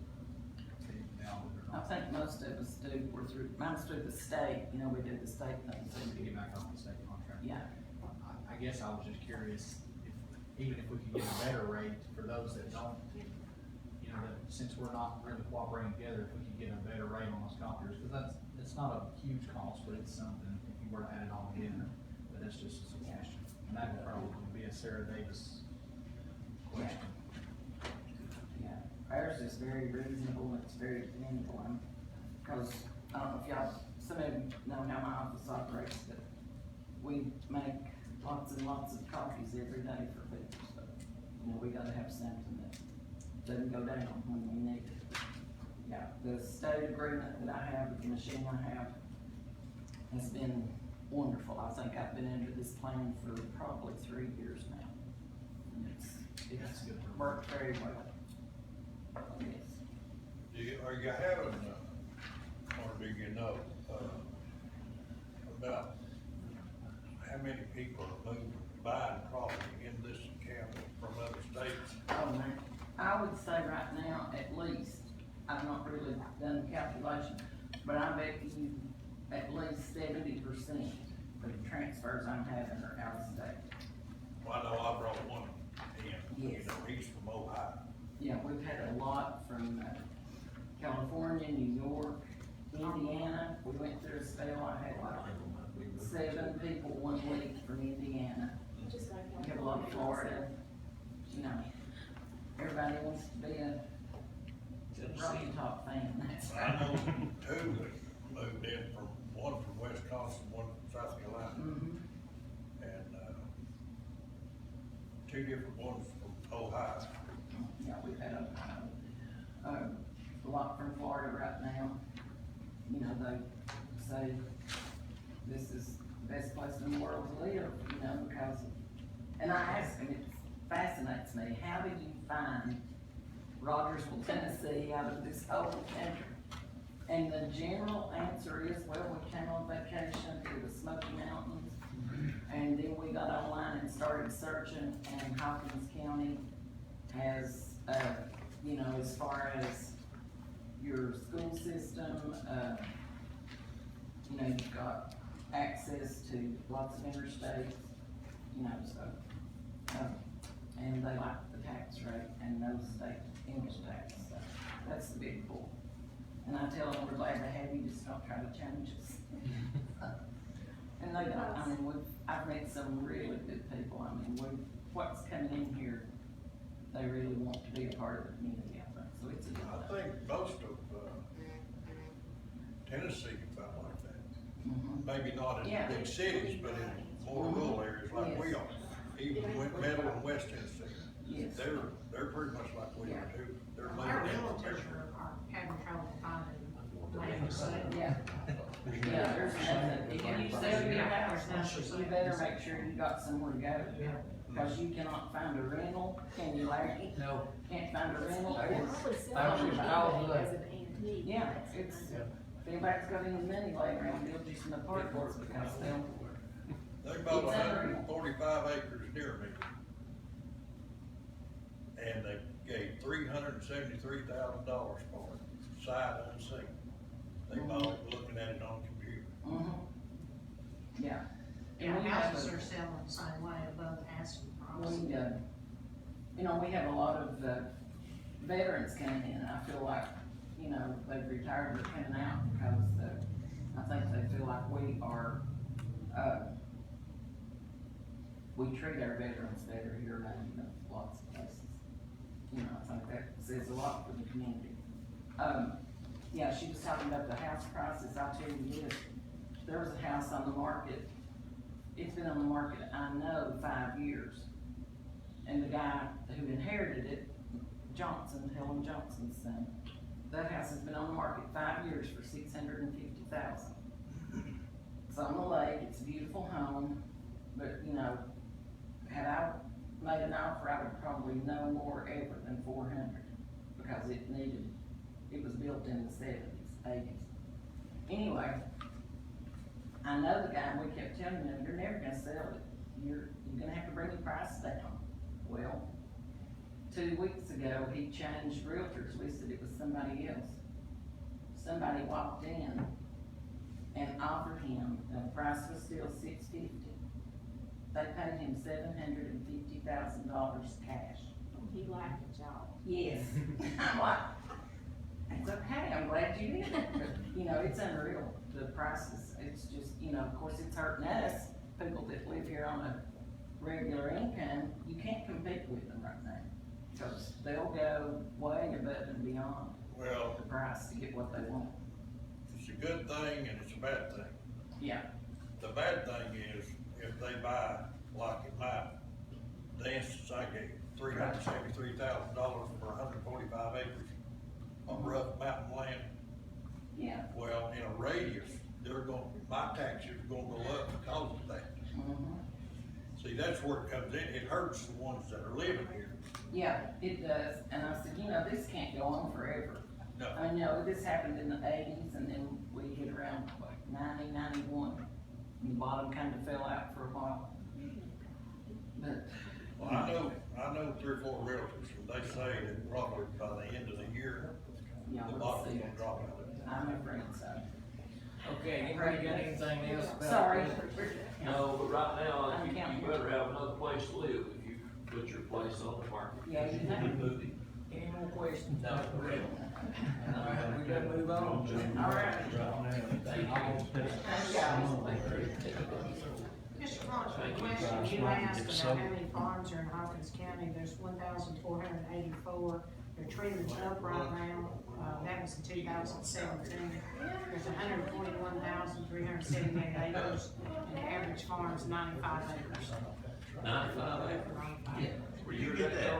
I think most of us do, we're through, mine's through the state, you know, we did the state thing.
So we get back off the state contract?
Yeah.
I guess I was just curious, even if we could get a better rate for those that don't, you know, that since we're not really cooperating together, if we could get a better rate on those copiers, because it's not a huge cost, but it's something if you were to add it all together. But that's just a suggestion, and that would probably be a Sarah Davis question.
Yeah, ours is very reasonable, it's very minimal, because, I don't know if y'all, some of you know how my office operates, but we make lots and lots of copies every day for people, so, you know, we gotta have something that doesn't go down when we need it. Yeah, the state agreement that I have with the machine I have has been wonderful. I think I've been under this plan for probably 3 years now.
That's good.
worked very well. Yes.
Are you having, or do you know, about how many people are moving, buying property in this county from other states?
Oh, man, I would say right now, at least, I've not really done the calculation, but I bet you at least 70% of the transfers I'm having are out of state.
Well, I know I brought one in, you
Yes.
know, he's from Ohio.
Yeah, we've had a lot from, California, New York, Indiana. We went through a spell, I had like 7 people one week from Indiana. We have a lot of Florida, you know, everybody wants to be a Rocky Top fan, that's
I
right.
know 2 that moved in from, one from Wisconsin, one from South Carolina,
Mhm.
and, 2 different ones from Ohio.
Yeah, we've had a lot from Florida right now. You know, they say this is the best place in the world to live, you know, because, and I ask them, it fascinates me, how do you find Rogersville, Tennessee out of this whole country? And the general answer is, well, we came on vacation to the Smoky Mountains, and then we got online and started searching, and Hawkins County has, you know, as far as your school system, you know, you've got access to lots of interstates, you know, so, and they like the tax rate and no state income tax, so that's the big pull. And I tell them, we're glad to have you, just don't try to change us. And they don't, I mean, I've met some really good people, I mean, what's coming in here, they really want to be a part of the community, I think, so it's a good
I
thing.
think most of, Tennessee can find like that.
Mhm.
Maybe not in
Yeah.
big cities, but in more rural areas like we are. Even Middle and West Tennessee,
Yes.
they're pretty much like we are too. They're
Our
moving in.
realtors are having trouble finding land to sell.
Yeah, yeah, there's nothing, if you sell your house, you better make sure you got somewhere to go. Cause you cannot find a rental, can you, Larry?
No.
Can't find a rental,
I
it's,
was just calling
yeah, it's, if anybody's got any money laying around, build you some apartments, because they'll,
They bought
It's
145 acres near me. And they gave $373,000 for it, sight unseen. They bought it looking at it on the computer.
yeah.
Yeah,
And we have
houses
a-
are selling the same way above asking price.
We, you know, we have a lot of, veterans coming in, and I feel like, you know, they've retired, they're coming out because, I think they feel like we are, we treat our veterans better here than lots of places. You know, I think that says a lot for the community. Yeah, she was talking about the house prices, I'll tell you this, there was a house on the market, it's been on the market, I know, 5 years. And the guy who inherited it, Helen Johnson's son, that house has been on the market 5 years for $650,000. It's on the lake, it's a beautiful home, but, you know, had I made an offer, I would probably no more ever than 400, because it was built in the 70s, 80s. Anyway, I know the guy, and we kept telling him, you're never gonna sell it, you're gonna have to bring the price down. Well, 2 weeks ago, he changed realtors, listed it with somebody else. Somebody walked in and offered him, the price was still $650. They paid him $750,000 cash.
He liked the job.
Yes. I'm like, it's okay, I'm glad you did it, but, you know, it's unreal, the prices, it's just, you know, of course, it's hurting us, people that live here on a regular income, you can't compete with them right now, because they'll go way above and beyond
Well,
the price to get what they want.
it's a good thing and it's a bad thing.
Yeah.
The bad thing is if they buy, like in the instance I gave, $373,000 for 145 acres of rough mountain land.
Yeah.
Well, in a radius, my taxes are gonna go up because of that.
Mm-hmm.
See, that's where it comes in, it hurts the ones that are living here.
Yeah, it does, and I said, you know, this can't go on forever.
No.
I know, this happened in the 80s, and then we hit around, what, 90, 91, and the bottom kind of fell out for a while. But,
Well, I know 3 or 4 realtors, and they say that probably by the end of the year,
yeah,
the
we'll
bottom's
see.
gonna drop out.
I'm afraid so.
Okay, anybody got anything else about?
Sorry.
this?
No, but right now,
I'm counting.
you better have another place to live if you put your place on the market.
Yeah, you
You
have.
move it.
Any more questions? No. All right, we gotta move on.
All right.
Mr. Bronx, the question you asked about how many farms are in Hawkins County, there's 1,484. They're treated up right now, that was in 2017. There's 141,378 acres, and the average farm is 95 acres.
95 acres. Where you get that?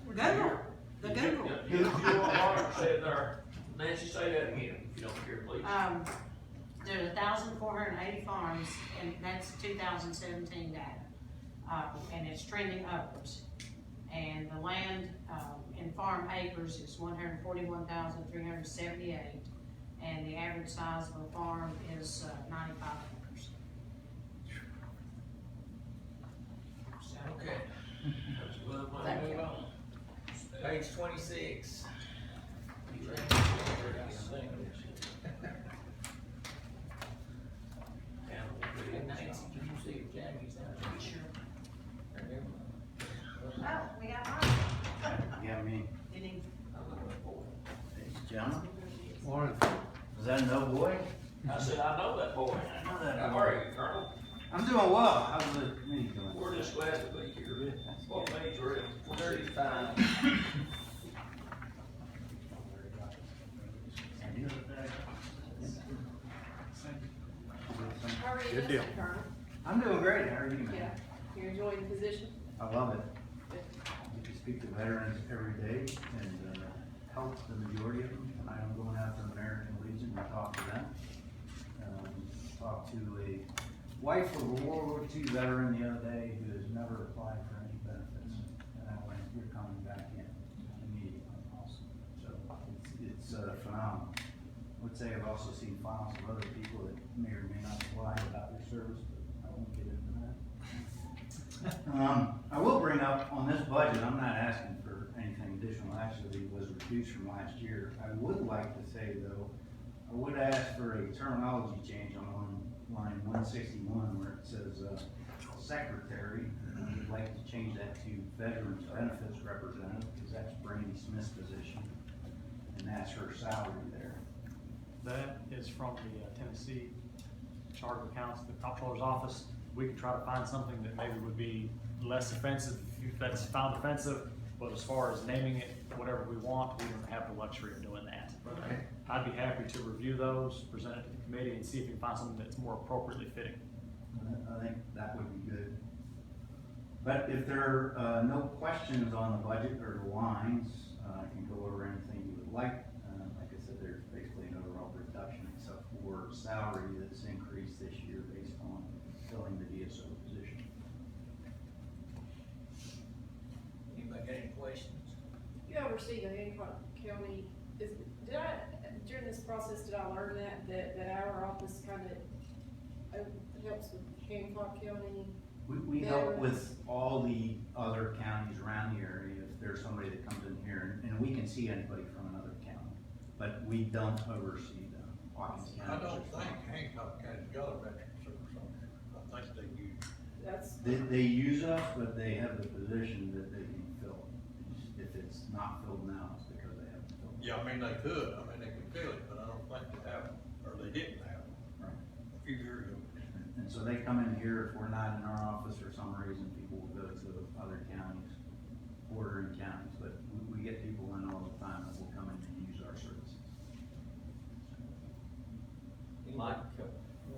Google, the Google.
You are saying there, Nancy, say that again, if you don't care, please.
There's 1,480 farms, and that's 2017 data. And it's trending upwards. And the land, in farm acres is 141,378, and the average size of a farm is 95 acres.
Okay. Move on. Page 26. Nancy, can you see if Jamie's out? Sure.
Oh, we got mine.
Yeah, me.
Did he?
John?
Morning.
Is that no boy?
I said, I know that boy. How are you, Colonel?
I'm doing well. How's the meeting going?
We're just glad to be here. What page are you?
35.
How are you
Good deal.
listening, Colonel?
I'm doing great. How are you, man?
Yeah, you're enjoying the position?
I love it. Get to speak to veterans every day and help the majority of them. Tonight I'm going out to the American Legion and talk to them. Talked to a wife of a World War II veteran the other day who has never applied for any benefits. And I went, you're coming back in immediately. So it's phenomenal. I would say I've also seen files of other people that may or may not apply about their service, but I won't get into that. I will bring up on this budget, I'm not asking for anything additional, actually it was reduced from last year. I would like to say though, I would ask for a terminology change on line 161 where it says secretary. I would like to change that to Veterans Benefits Representative because that's Brandy Smith's position and that's her salary there.
That is from the Tennessee Charter of Accounts, the Comptroller's Office. We can try to find something that maybe would be less offensive, if that's found offensive, but as far as naming it whatever we want, we don't have the luxury of doing that. But I'd be happy to review those, present it to the committee, and see if we can find something that's more appropriately fitting.
I think that would be good. But if there are no questions on the budget or the lines, I can go over anything you would like. Like I said, there's basically an overall reduction except for salary that's increased this year based on filling the DSO position.
Anybody got any questions?
You oversee the Hancock County, during this process, did I learn that our office kind of helps with Hancock County?
We help with all the other counties around the area if there's somebody that comes in here, and we can see anybody from another county, but we don't oversee them. Hawkins
I
County.
don't think Hancock County's got a veteran service on there. I think they use.
They use us, but they have the position that they can fill. If it's not filled now, it's because they haven't filled it.
Yeah, I mean, they could, they could fill it, but I don't think they have, or they didn't have
Right.
a few years ago.
And so they come in here, if we're not in our office for some reason, people will go to other counties, bordering counties, but we get people in all the time that will come in and use our services.
Mike,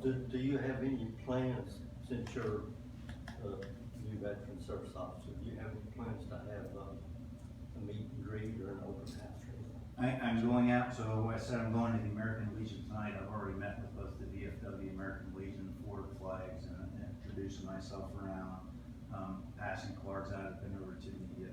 do you have any plans, since you're new veteran service officer, do you have any plans to have a meet and greet or an open house?
I'm going out, so I said I'm going to the American Legion tonight. I've already met with both the VFW, American Legion, Florida Flags, and introducing myself around.
passing cards out. I've been over to the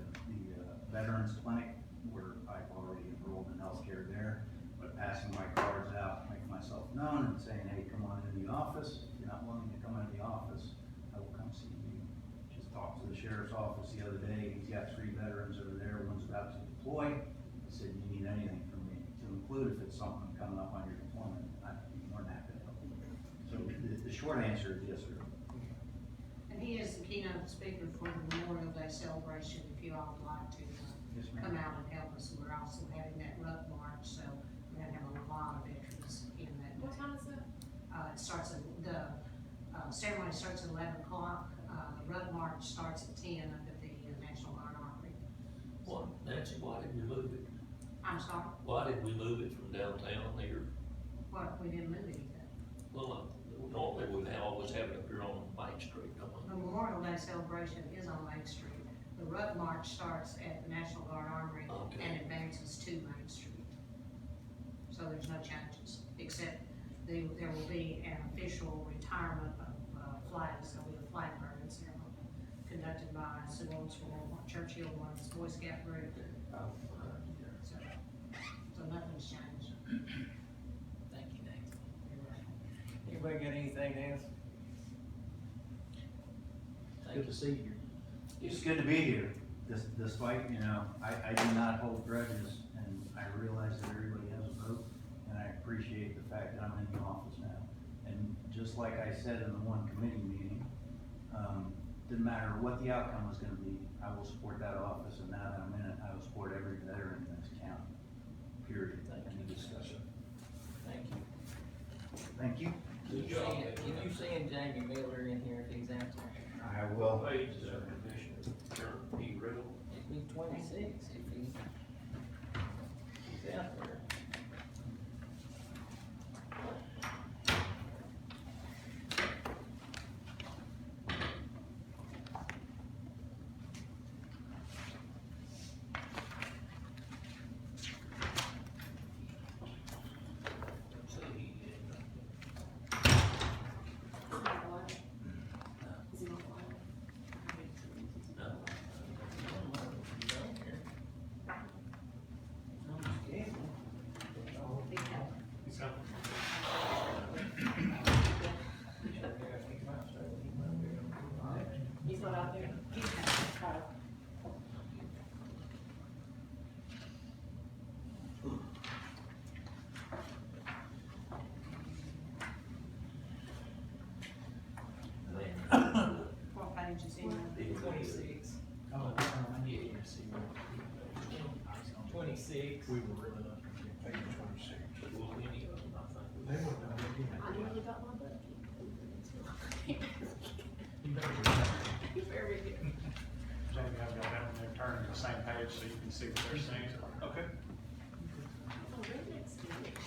Veterans Clinic where I've already enrolled in healthcare there. But passing my cards out, making myself known and saying, hey, come on into the office. If you're not willing to come into the office, I will come see you. Just talked to the sheriff's office the other day. He's got 3 veterans over there. One's about to deploy. I said, you need anything from me, to include if it's something coming up on your deployment. I'd be more than happy to help you. So the short answer is yes, sir.
And he is the keynote speaker for the Memorial Day celebration, if you all would like to
Yes, ma'am.
come out and help us. We're also having that ruck march, so we're gonna have a lot of veterans in that.
What time is that?
It starts at, the ceremony starts at 11 o'clock. The ruck march starts at 10 up at the National Guard Armory.
Well, Nancy, why did we move it?
I'm sorry,
Why did we move it from downtown here?
what, we didn't move anything.
Well, normally we always have it up here on Main Street, don't
The
we?
Memorial Day celebration is on Main Street. The ruck march starts at the National Guard Armory
Okay.
and advances to Main Street. So there's no changes, except there will be an official retirement of flags. There'll be a flag burning ceremony conducted by Sewellsville, Churchill, one's Boy Scout group. So nothing's changed.
Thank you, Nancy. Anybody got anything else?
Good to see you.
It's good to be here, despite, you know, I do not hold grudges, and I realize that everybody has a vote, and I appreciate the fact that I'm in the office now. And just like I said in the one committee meeting, didn't matter what the outcome was gonna be, I will support that office, and now that I'm in it, I will support every veteran in this county, period. Any discussion?
Thank you.
Thank you.
Can you send Jamie Miller in here if he's out there?
I will.
Page is our commissioner, He Riddle.
It'd be 26 if he's out there.
He's not out there.
What page is he on?
26.
Oh,
Yeah. 26.
we were really up to page 26.
Well, any of them, I think.
They wouldn't have looked in
I
at
nearly got my butt kicked.
You better
Very good.
Jamie, I've got that one there turned to the same page so you can see what they're saying. Okay.
Oh, right next to it.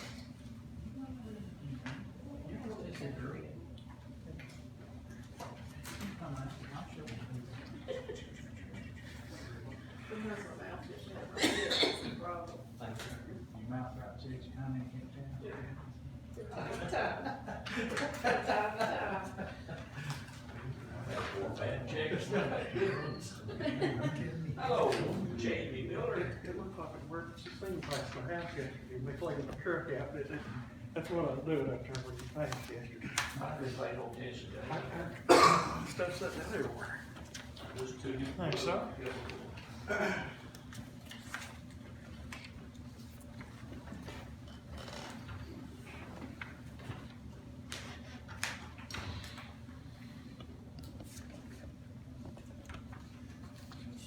Because my mouth just shut right there, that's the problem.
Thank you. Your mouth right to its comment, can't tell.
Bad checks. Oh, Jamie Miller.
It looked like it worked, it seemed past my house yesterday, they cleaned the truck out, but that's what I was doing up there when you passed yesterday.
I just paid no attention to it.
Stuff sitting everywhere.
Just two.
Thanks, sir.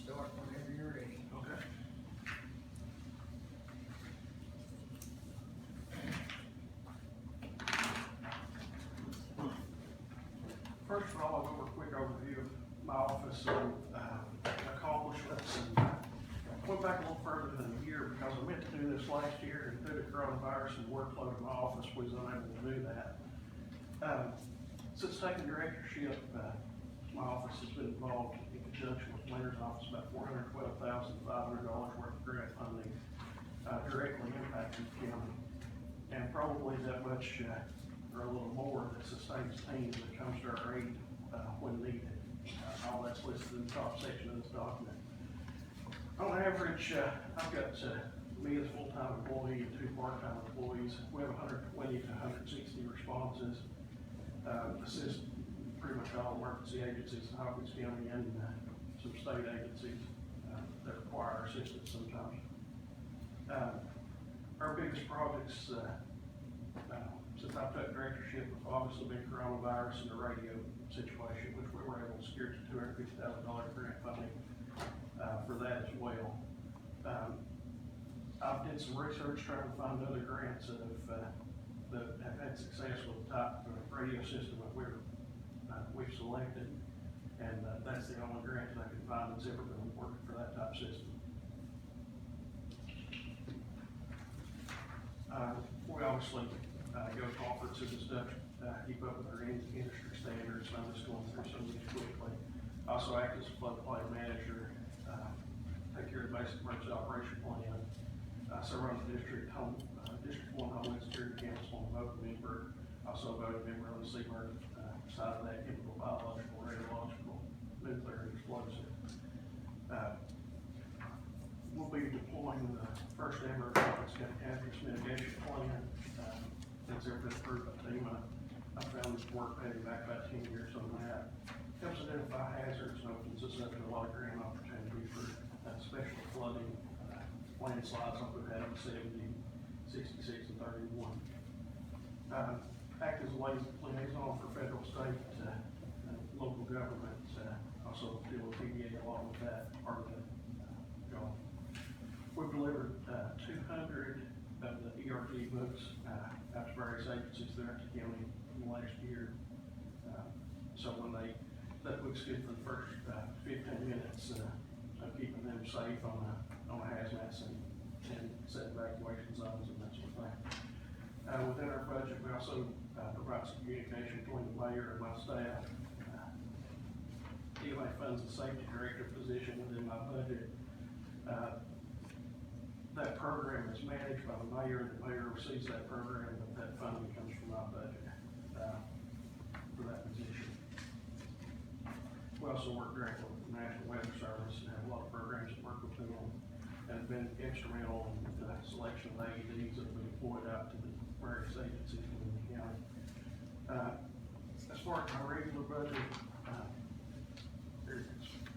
Start whenever you're ready.
Okay. First of all, I'll go over a quick overview of my office and accomplishments. And went back a little further than a year because I meant to do this last year, and through the coronavirus and workload in my office, we was unable to do that. Since taking directorship, my office has been involved in conjunction with the mayor's office about $412,500 worth of grant funding, directly impacting the county. And probably that much, or a little more, that sustains teams that comes to our aid, when needed. All that's listed in the top section of this document. On average, I've got me as a full-time employee and 2 part-time employees. We have 120 to 160 responses. Assist pretty much all emergency agencies in Hawkins County and some state agencies that require assistance sometimes. Our biggest projects, since I've took directorship, have obviously been coronavirus and the radio situation, which we were able to secure $250,000 grant funding for that as well. I've did some research trying to find other grants that have had success with the type of radio system that we've selected, and that's the only grant that I can find that's ever been working for that type of system. We obviously go to conferences and stuff, keep up with our industry standards, and I'm just going through some of these quickly. Also act as a floodplain manager, take care of the basic emergency operation plan. So run the District 1 Homeland Security Council, I'm a voting member, also a voting member on the CMERT side of that, chemical, biological, radiological, nuclear, and explosive. We'll be deploying the first ever Hawkins County hazardous mitigation plan. That's ever been approved by FEMA. I found this work dating back about 10 years on that. Helps identify hazards and opens us up to a lot of grant opportunity for special flooding, landslides like we've had on 70, 66, and 31. Act as a liaison for federal, state, local governments. Also deal with PBA along with that part of the job. We've delivered 200 of the ERG books out to various agencies throughout the county in the last year. So when that book's good for the first 15 minutes of keeping them safe on a hazmat and set evacuation zones and that sort of thing. Within our budget, we also provide some communication between the mayor and my staff. EMA funds the safety director position within my budget. That program is managed by the mayor, and the mayor receives that program, but that funding comes from my budget for that position. We also work directly with the National Weather Service and have a lot of programs that work with them and have been instrumental in the selection of AEDs that have been deployed out to the various agencies within the county. As far as my regular budget,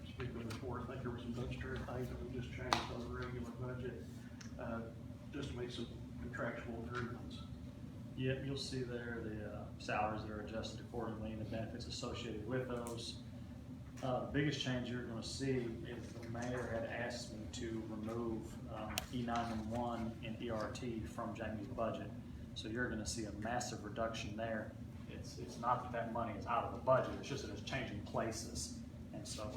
speaking before, I think there were some budgetary things that we just changed on the regular budget, just to make some contractual agreements.
Yep, you'll see there the salaries that are adjusted accordingly and the benefits associated with those. The biggest change you're going to see is the mayor had asked me to remove E911 and ERT from Jamie's budget. So you're going to see a massive reduction there. It's not that money is out of the budget, it's just that it's changing places. And so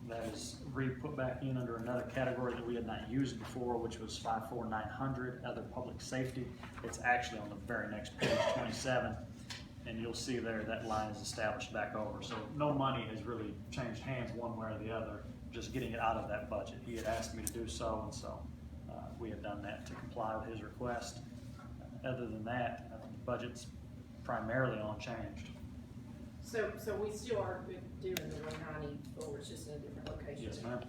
that is re-put back in under another category that we had not used before, which was 54900, other public safety. It's actually on the very next page, 27. And you'll see there that line is established back over. So no money has really changed hands one way or the other, just getting it out of that budget. He had asked me to do so, and so we have done that to comply with his request. Other than that, the budget's primarily unchanged.
So we still are doing the 194, it's just in a different location?
Yes, ma'am.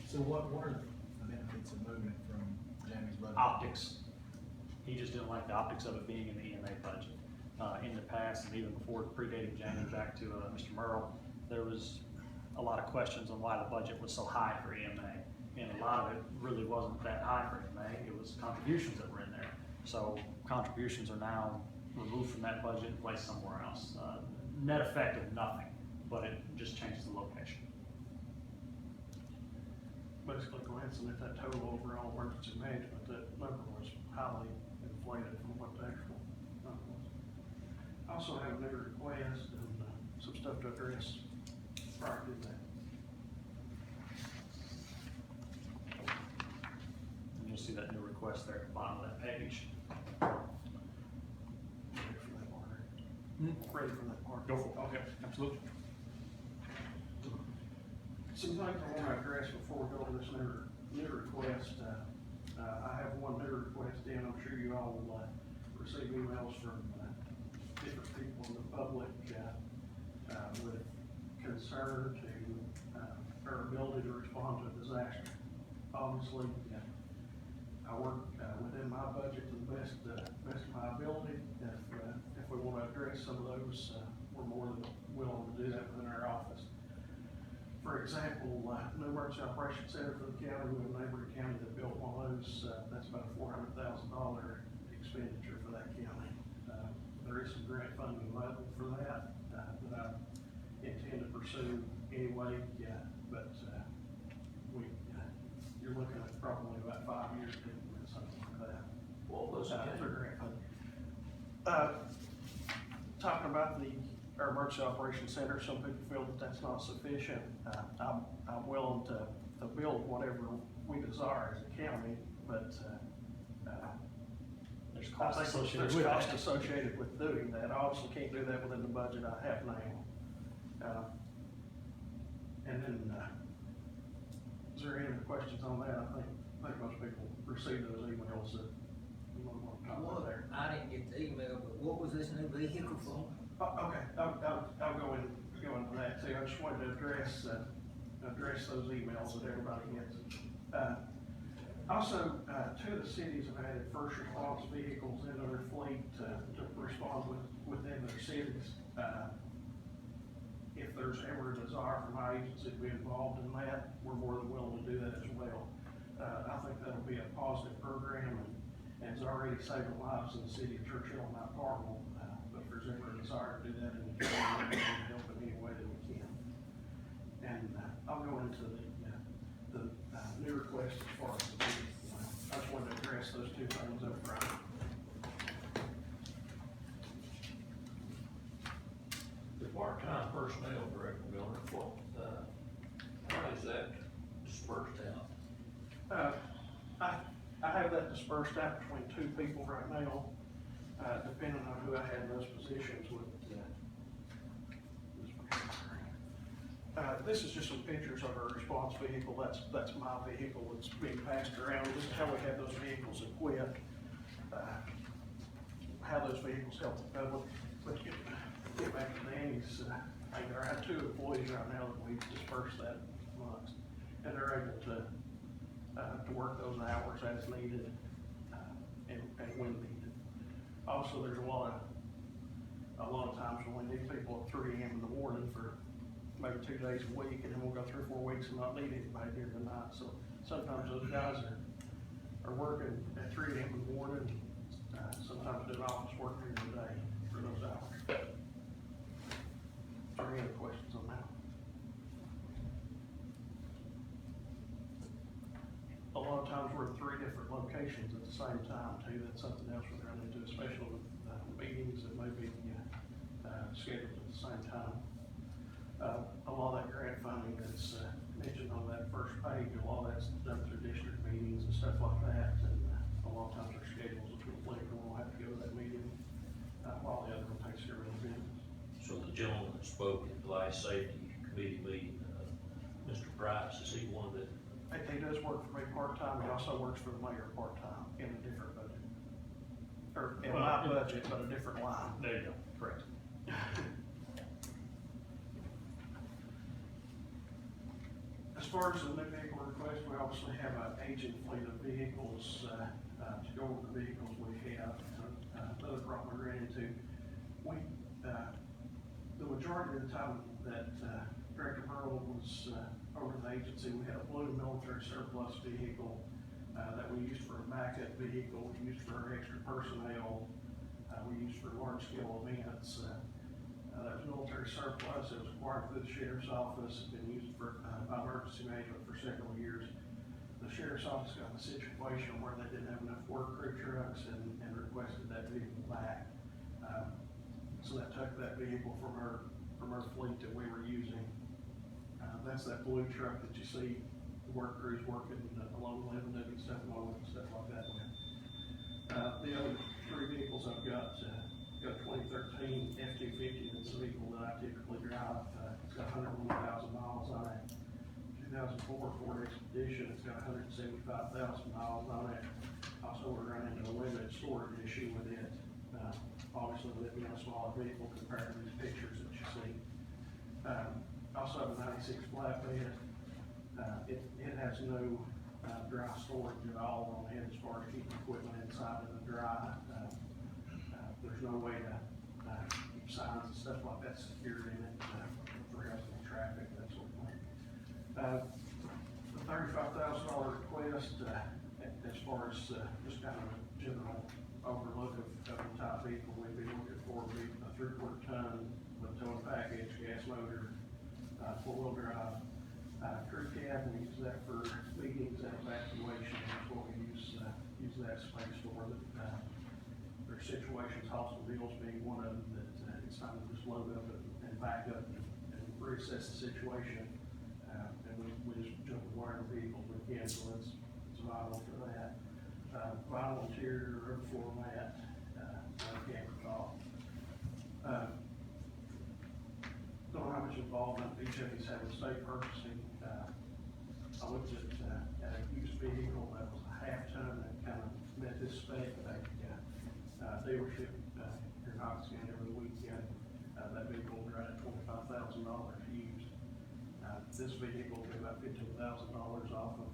So what are the benefits of moving it from Jamie's budget?
Optics. He just didn't like the optics of it being in the EMA budget. In the past, and even before predating Jamie back to Mr. Merle, there was a lot of questions on why the budget was so high for EMA. And a lot of it really wasn't that high for EMA, it was contributions that were in there. So contributions are now removed from that budget and placed somewhere else. Net effect of nothing, but it just changes the location.
Basically, glancing at that total overall emergency management, that number was highly inflated from what the actual number was. I also have a new request and some stuff to address prior to that.
And you'll see that new request there at the bottom of that page.
Ready for that part? Ready for that part?
Go for it. Okay, absolutely.
Some things I want to address before we go to this new request. I have one new request in. I'm sure you all will receive emails from different people in the public with concern to, our ability to respond to a disaster. Obviously, I work, within my budget to the best of my ability. If we wanna address some of those, we're more than willing to do that within our office. For example, New Emergency Operations Center for the county, we have a neighboring county that built one of those, that's about a $400,000 expenditure for that county. There is some grant funding available for that, that I intend to pursue anyway, but, you're looking at probably about 5 years to implement something like that.
What was it?
For grant funding. Talking about our emergency operations center, some people feel that that's not sufficient. I'm willing to build whatever we desire as a county, but,
There's
I
costs
think
associated
there's
with
cost
that.
associated with doing that. I obviously can't do that within the budget I have now. And then, is there any other questions on that? I think most people received those emails that you might want to talk about there.
I didn't get the email, but what was this new vehicle for?
Okay, I'll go into that too. I just wanted to address those emails that everybody gets. Also, two of the cities have added first response vehicles into their fleet to respond within their cities. If there's ever a desire for my agency to be involved in that, we're more than willing to do that as well. I think that'll be a positive program and it's already saving lives in the city of Churchill and Mount Carmel. But if there's ever a desire to do that in the community, we can help in any way that we can. And I'll go into the new request as far as I just wanted to address those two things up front.
The part-time personnel director, Miller, how is that dispersed out?
I have that dispersed out between two people right now, depending on who I have in those positions with. This is just some pictures of our response vehicle. That's my vehicle that's being passed around. This is how we have those vehicles equipped. How those vehicles help the public. But get back to Danny's, I have two employees right now that we've dispersed that amongst, and they're able to work those hours as needed, and when needed. Also, there's a lot of times when we need people at 3 a.m. in the morning for maybe 2 days a week, and then we'll go 3 or 4 weeks and not need anybody during the night. So sometimes those guys are working at 3 a.m. in the morning, sometimes doing office work during the day for those hours. Are there any other questions on that? A lot of times we're at 3 different locations at the same time too. That's something else we're running into, especially with meetings that may be scheduled at the same time. A lot of that grant funding that's mentioned on that first page, a lot of that's done through district meetings and stuff like that. And a lot of times our schedules are conflicting, and we'll have to go to that meeting while the other one takes care of the business.
So the gentleman that spoke at the last safety committee meeting, Mr. Price, is he one that?
He does work for me part-time. He also works for the mayor part-time in a different budget. Or in my budget, but a different line.
There you go, correct.
As far as the new vehicle request, we obviously have an aging fleet of vehicles, to go over the vehicles we have. Another problem we ran into, the majority of the time that, Director Burrow was, over the agency, we had a blue military surplus vehicle, that we used for a backup vehicle, we used for our extra personnel, we used for large-scale events. That was military surplus. It was acquired through the sheriff's office. It's been used for by emergency management for several years. The sheriff's office got in a situation where they didn't have enough work crew trucks and requested that vehicle back. So that took that vehicle from our fleet that we were using. That's that blue truck that you see the work crews working along 11W and stuff like that with. The other 3 vehicles I've got, got a 2013 F-250. That's the vehicle that I typically drive. It's got 101,000 miles on it. 2004 Ford Expedition. It's got 175,000 miles on it. Also, we're running into a limited storage issue with it. Obviously, with it being a smaller vehicle compared to these pictures that you see. also have a 96 flatbed. It has no dry storage at all on it as far as keeping equipment inside in the dry. There's no way to keep signs and stuff like that secured in it for helping traffic, that sort of thing. The $35,000 request, as far as just kind of a general overlook of the type vehicle we'd be looking for, would be a 3/4 ton with towing package, gas motor, 4-wheel drive. Crew cab, we use that for meetings and evacuation, that's what we use that space for. There's situations, hospital bills being one of them, that it's time to just load up and back up and reassess the situation. And we just jump and wire the vehicles we can, so it's vital for that. Vinyl interior, rubber floor mat, camper top. Don't know how much involvement each of these have in state purchasing. I looked at a used vehicle that was a half ton that kind of met this spec. Dealership here in Hawkins County over the weekend. That vehicle was right at $25,000 used. This vehicle will be about $15,000 off of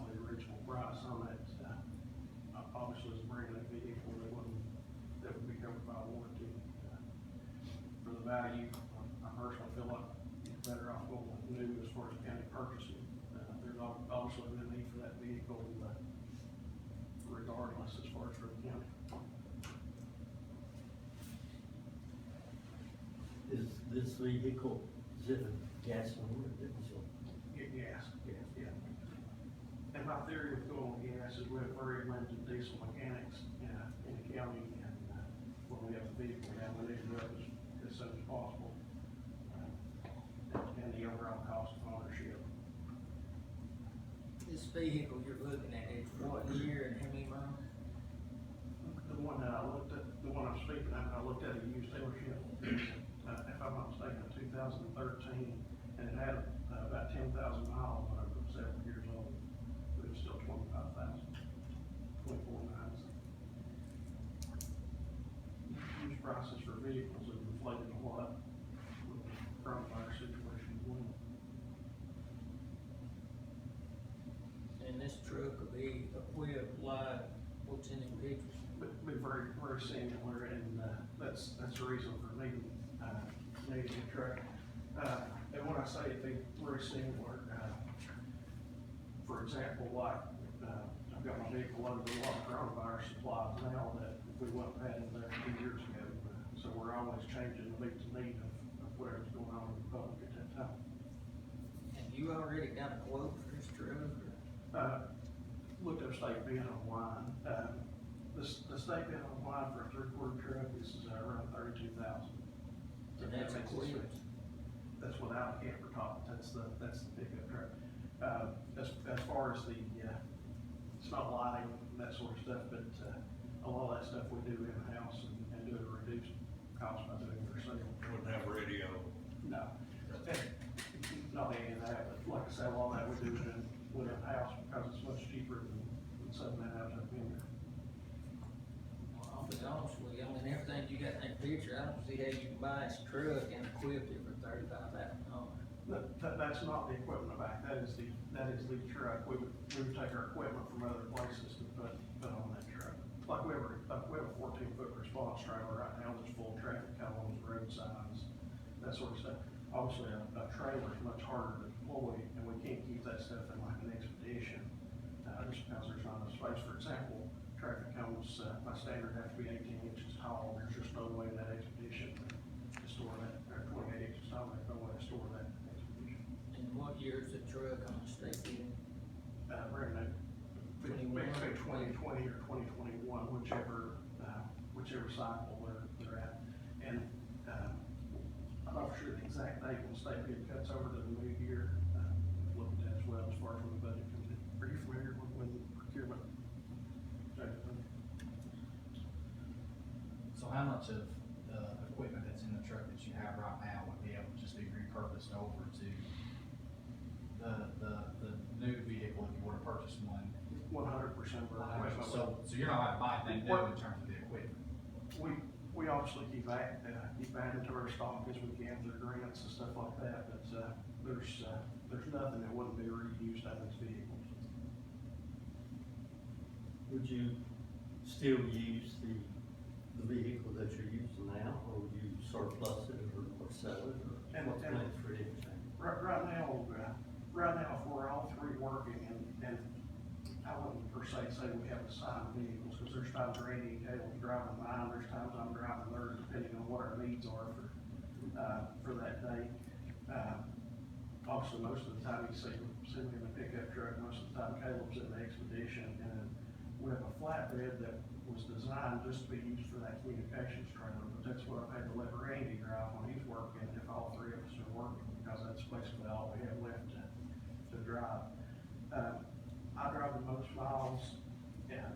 the original price on it. Obviously, it's a brand new vehicle that would be covered by warranty. For the value, I personally feel like you're better off going with new as far as county purchasing. There's obviously no need for that vehicle, regardless as far as for the county.
Is this vehicle, is it a gasoline or diesel?
Gas. Yeah. And my theory with going with gas is we have very limited diesel mechanics in the county, and when we have the vehicle, we need to do it as soon as possible. And the overall cost of ownership.
This vehicle you're looking at, it's what year and how many miles?
The one that I looked at, the one I'm speaking of, I looked at a used dealership, if I'm not mistaken, in 2013, and it had about 10,000 miles on it, it was several years old, but it was still 25,000, 24,900. Used prices for vehicles have inflated a lot with the coronavirus situation as well.
And this truck will be equipped like what's in the pictures?
Be very, very similar, and that's the reason for needing a truck. And when I say it be very similar, for example, like I've got my vehicle loaded with a lot of coronavirus supplies now that we wouldn't have had in there 2 years ago. So we're always changing to meet the need of whatever's going on in the public at that time.
Have you already got a quote for this truck?
Looked up state bid online. The state bid online for a 3/4 truck is around $32,000.
And that's equipped?
That's without a camper top. That's the pickup truck. As far as it's not lighting and that sort of stuff, but a lot of that stuff we do in-house and do at a reduced cost by doing it ourselves.
Wouldn't have radio.
No. Not any of that, but like I said, a lot of that we do in-house because it's much cheaper than subbing that out to a vendor.
Well, I'll be honest with you, I mean, everything you got in that picture, I don't see how you can buy this truck and equip it for $35,000.
That's not the equipment back, that is the truck. We would take our equipment from other places to put on that truck. Like we have a 14-foot response trailer right now that's full of traffic cones, road signs, that sort of stuff. Obviously, a trailer is much harder to deploy, and we can't keep that stuff in like an expedition, just because there's not enough space. For example, traffic cones, by standard, have to be 18 inches tall. There's just no way in that expedition to store that, or 28 inches tall, there's no way to store that expedition.
And what year is the truck on the state bid?
Brand new. Between 2020 or 2021, whichever cycle they're at. And I'm not sure the exact date when state bid cuts over to the new year. Looked at as well as far as when the budget comes in. Are you familiar with when procurement?
So how much of the equipment that's in the truck that you have right now would be able to just be repurposed over to the new vehicle if you were to purchase one?
100% of our equipment.
So you're not like buying anything new in terms of the equipment?
we obviously keep adding to our stock as we can through grants and stuff like that, but, there's nothing that wouldn't be reused out of these vehicles.
Would you still use the vehicle that you're using now, or would you surplus it or sell it, or what's planned for it?
Right now, if we're all three working, and I wouldn't per se say we have assigned vehicles, because there's times Randy and Caleb's driving mine, there's times I'm driving theirs, depending on what our needs are for that day. Obviously, most of the time you see me in the pickup truck, most of the time Caleb's in the expedition, and we have a flatbed that was designed just to be used for that communications trailer, but that's what I've had to let Randy drive when he's working, if all three of us are working, because that's basically all we have left to drive. I drive the most miles, and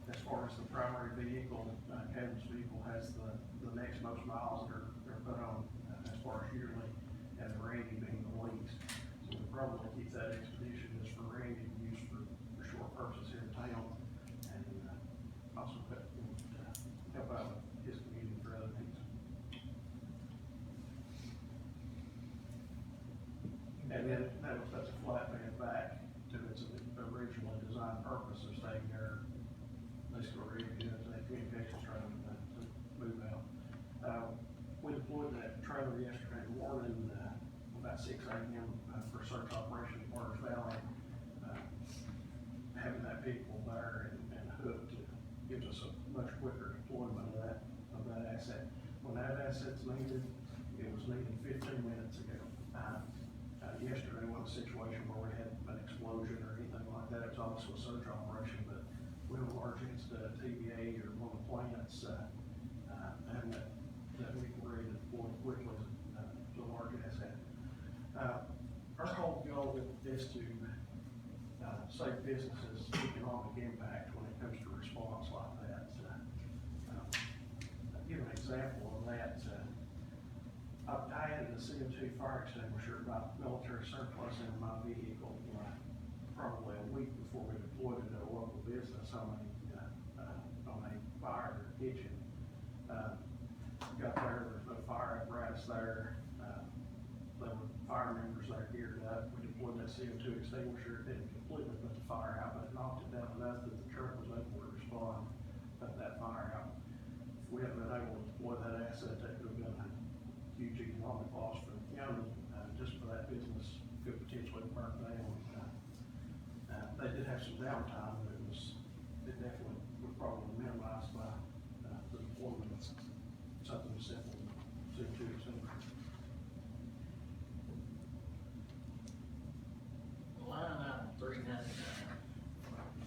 as far as the primary vehicle, Caleb's vehicle has the next most miles that are put on as far as yearly, and Randy being the least. So we'll probably keep that expedition just for Randy to use for short purposes here in town, and also help out with his community for other needs. And then that's a flatbed back to its originally designed purpose of staying there, basically ready to that communications trailer to move out. We deployed that trailer yesterday morning, about 6 a.m. For search operation in Rogersville. Having that vehicle there and hooked gives us a much quicker deployment of that asset. When that asset's needed, it was needed 15 minutes ago. Yesterday was a situation where we had an explosion or anything like that. It was also a search operation, but we had a large incident at TVA or one of the plants, having that vehicle ready to deploy quickly to a large asset. Our whole goal is to save businesses economic impact when it comes to response like that. I'll give an example of that. I added a CO2 fire extinguisher by military surplus in my vehicle probably a week before we deployed it at a local business on a fire in their kitchen. Got there, there's no fire apparatus there. There were fire members there geared up. We deployed that CO2 extinguisher. It didn't completely put the fire out, but it knocked it down enough that the truck was able to respond, put that fire out. If we hadn't been able to deploy that asset, that could have been a huge economic loss for the county, just for that business could potentially burn down. They did have some downtime, but it definitely would probably minimize by the deployment of something as simple as CO2 extinguisher.
Line item 399.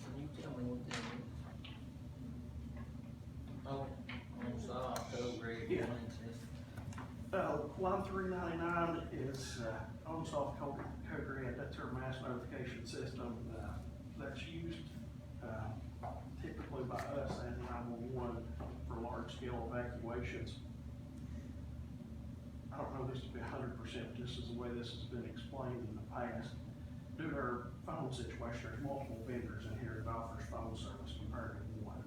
Can you tell me what that is? Oh, on soft co-grade
Yeah.
Lindsay.
Line 399 is on-soft co-grid. That's our mass notification system that's used typically by us and 911 for large-scale evacuations. I don't know this to be 100%, this is the way this has been explained in the past. Due to our phone situation, there's multiple vendors in here that offers phone service compared to one.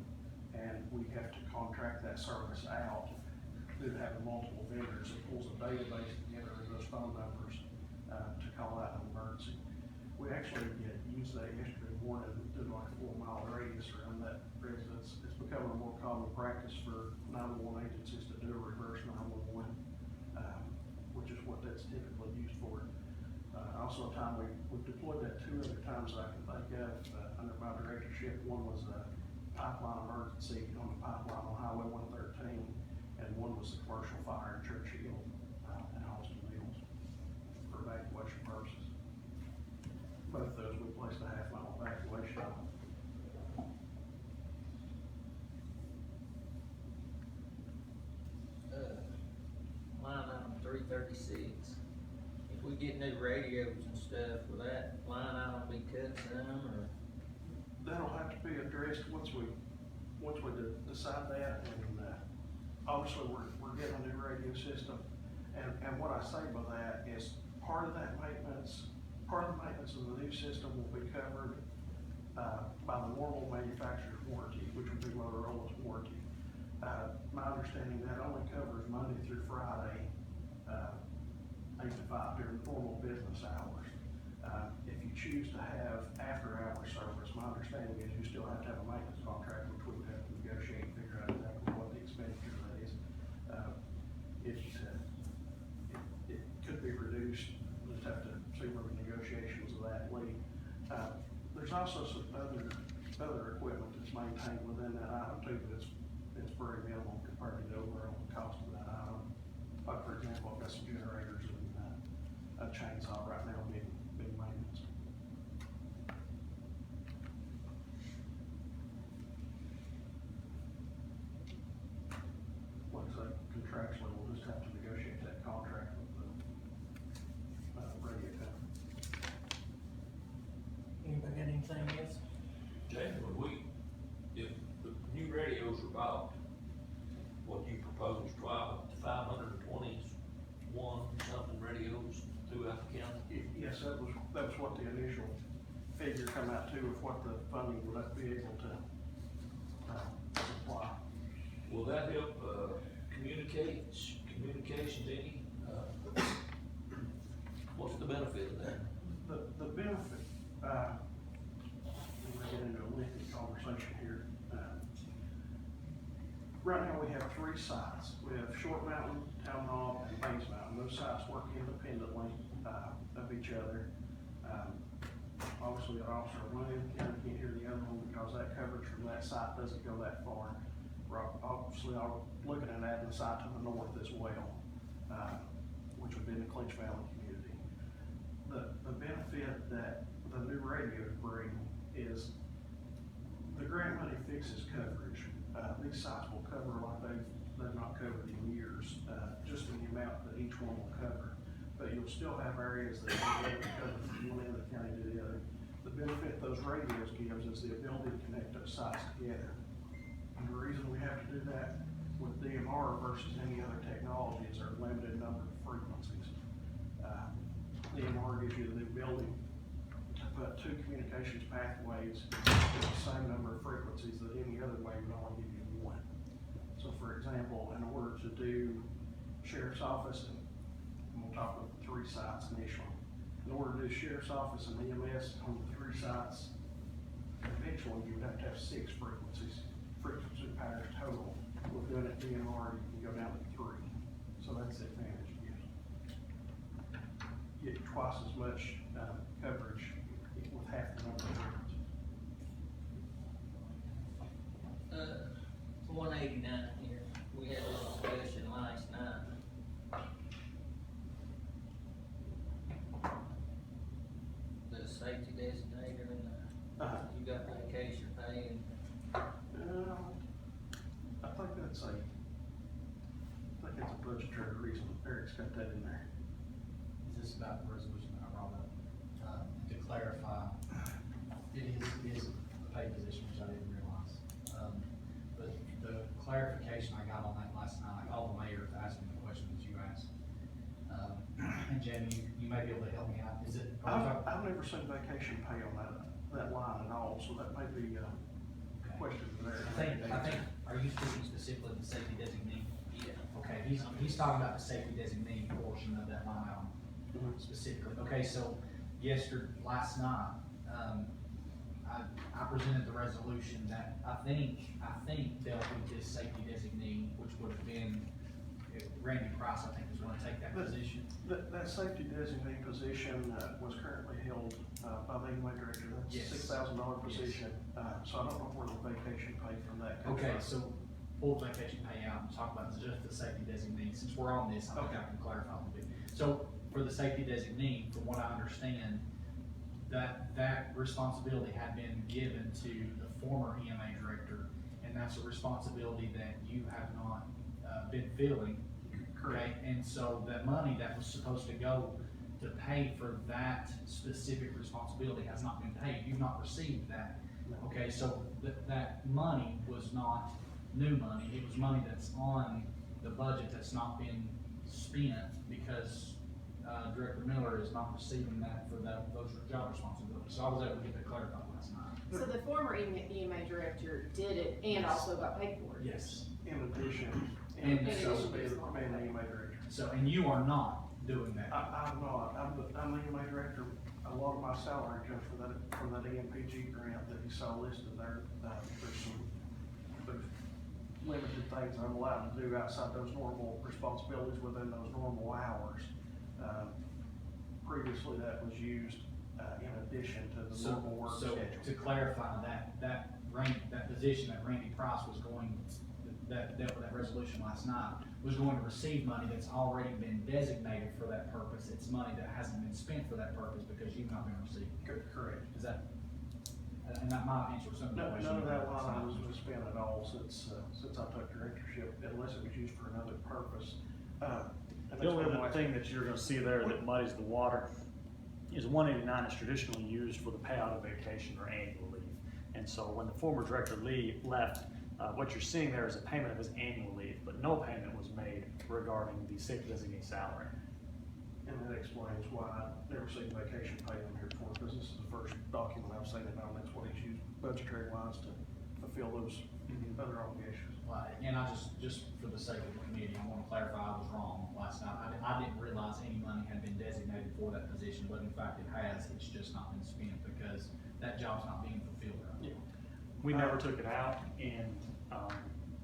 And we have to contract that service out due to having multiple vendors. It pulls a database together of those phone numbers to call out an emergency. We actually used that yesterday morning, did like a 4-mile radius around that residence. It's becoming a more common practice for 911 agencies to do a reverse 911, which is what that's typically used for. Also a time we've deployed that 2 other times that I can think of under my directorship. One was a pipeline emergency on the pipeline on Highway 113, and one was the commercial fire in Churchill and Austin Mills for evacuation purposes. Both of those we placed a half-mile evacuation on.
Line item 336. If we get new radios and stuff, will that line item be cut some, or?
That'll have to be addressed once we decide that, and obviously we're getting a new radio system, and what I say by that is part of the maintenance of the new system will be covered by the normal manufacturer's warranty, which would be Motorola's warranty. My understanding Monday through Friday, 8 to 5 during normal business hours. If you choose to have after-hour service, my understanding is you still have to have a maintenance contract, which we would have to negotiate and figure out exactly what the expenditure of that is. It could be reduced, we'll just have to see where the negotiations of that lead. There's also some other equipment that's maintained within that item too, but it's very minimal compared to the overall cost of that item. Like, for example, I've got some generators and a chainsaw right now being maintenance. Like I say, contractually, we'll just have to negotiate that contract with the radio company.
Anybody got anything else?
Jamie, if the new radios are bought, what you propose, 521 something radios throughout the county?
Yes, that was what the initial figure come out to, of what the funding would be able to supply.
Will that help, communications any? What's the benefit of that?
The benefit, we're gonna get into a lengthy conversation here. Right now, we have 3 sites. We have Short Mountain, Town Knob, and Bays Mountain. Those sites work independently of each other. Obviously, our officer of William County can't hear the other one because that coverage from that site doesn't go that far. We're obviously looking at adding a site to the north as well, which would be in the Clinch Valley community. The benefit that the new radios bring is the grant money fixes coverage. These sites will cover like they've not covered in years, just in the amount that each one will cover. But you'll still have areas that will cover from one end of the county to the other. The benefit those radios gives is the ability to connect those sites together. And the reason we have to do that with DMR versus any other technology is our limited number of frequencies. DMR gives you the ability to put 2 communications pathways with the same number of frequencies that any other way would only give you 1. So for example, in order to do sheriff's office, and we'll talk about the 3 sites initially. In order to do sheriff's office and EMS on the 3 sites, eventually you would have to have 6 frequency pairs total. With doing it DMR, you can go down to 3. So that's the advantage you get. Get twice as much coverage with half the number of frequencies.
189 here, we had this discussion last night. The safety designator and you got vacation pay and.
I think that's a budgetary reason. Eric's got that in there.
Is this about the resolution that I brought up? To clarify, it is a paid position, which I didn't realize. But the clarification I got on that last night, I called the mayor to ask him the question that you asked. And Jamie, you may be able to help me out. Is it?
I've never seen vacation pay on that line at all, so that may be a question there.
I think, are you speaking specifically of the safety designee?
Yeah.
Okay, he's talking about the safety designee portion of that line item specifically. Okay, so last night, I presented the resolution that I think dealt with this safety designee, which would have been Randy Price, I think, is going to take that position.
That safety designee position was currently held by the EMA director. That's
Yes.
$6,000 position. So I don't know where the vacation pay from that comes
Okay,
from.
so full vacation payout, and talk about just the safety designee. Since we're on this, I think I can clarify a little bit. So for the safety designee, from what I understand, that responsibility had been given to the former EMA director, and that's a responsibility that you have not been filling. Okay, and so the money that was supposed to go to pay for that specific responsibility has not been paid. You've not received that. Okay, so that money was not new money. It was money that's on the budget that's not been spent because Director Miller is not receiving that for those job responsibilities. So I was able to get that clarified last night.
So the former EMA director did it and also got paid for it?
Yes.
In
And
And
so-
so, being the EMA director.
So, and you are not doing that?
I'm not, I'm the EMA director. A lot of my salary comes from that EMPG grant that you saw listed there. There's limited things I'm allowed to do outside those normal responsibilities within those normal hours. Previously, that was used, in addition to the normal work
So,
schedule.
to clarify, that position that Randy Price was going, that dealt with that resolution last night, was going to receive money that's already been designated for that purpose. It's money that hasn't been spent for that purpose because you've not been receiving.
Correct.
Is that, and that might answer some of the questions.
None of that line item was spent at all since I took directorship, unless it was used for another purpose. And
The only
that's
other
why-
thing that you're gonna see there that muddies the water is 189 is traditionally used for the payout of vacation or annual leave. And so when the former director left, what you're seeing there is a payment of his annual leave, but no payment was made regarding the safety designee salary.
And that explains why I never seen vacation pay in here before, because this is the first document I've seen it on. That's what he's used budgetary lines to fulfill those other obligations.
Well, and I just for the sake of the committee, I want to clarify, I was wrong last night. I didn't realize any money had been designated for that position, but in fact it has. It's just not been spent because that job's not being fulfilled right now.
We never took it out, and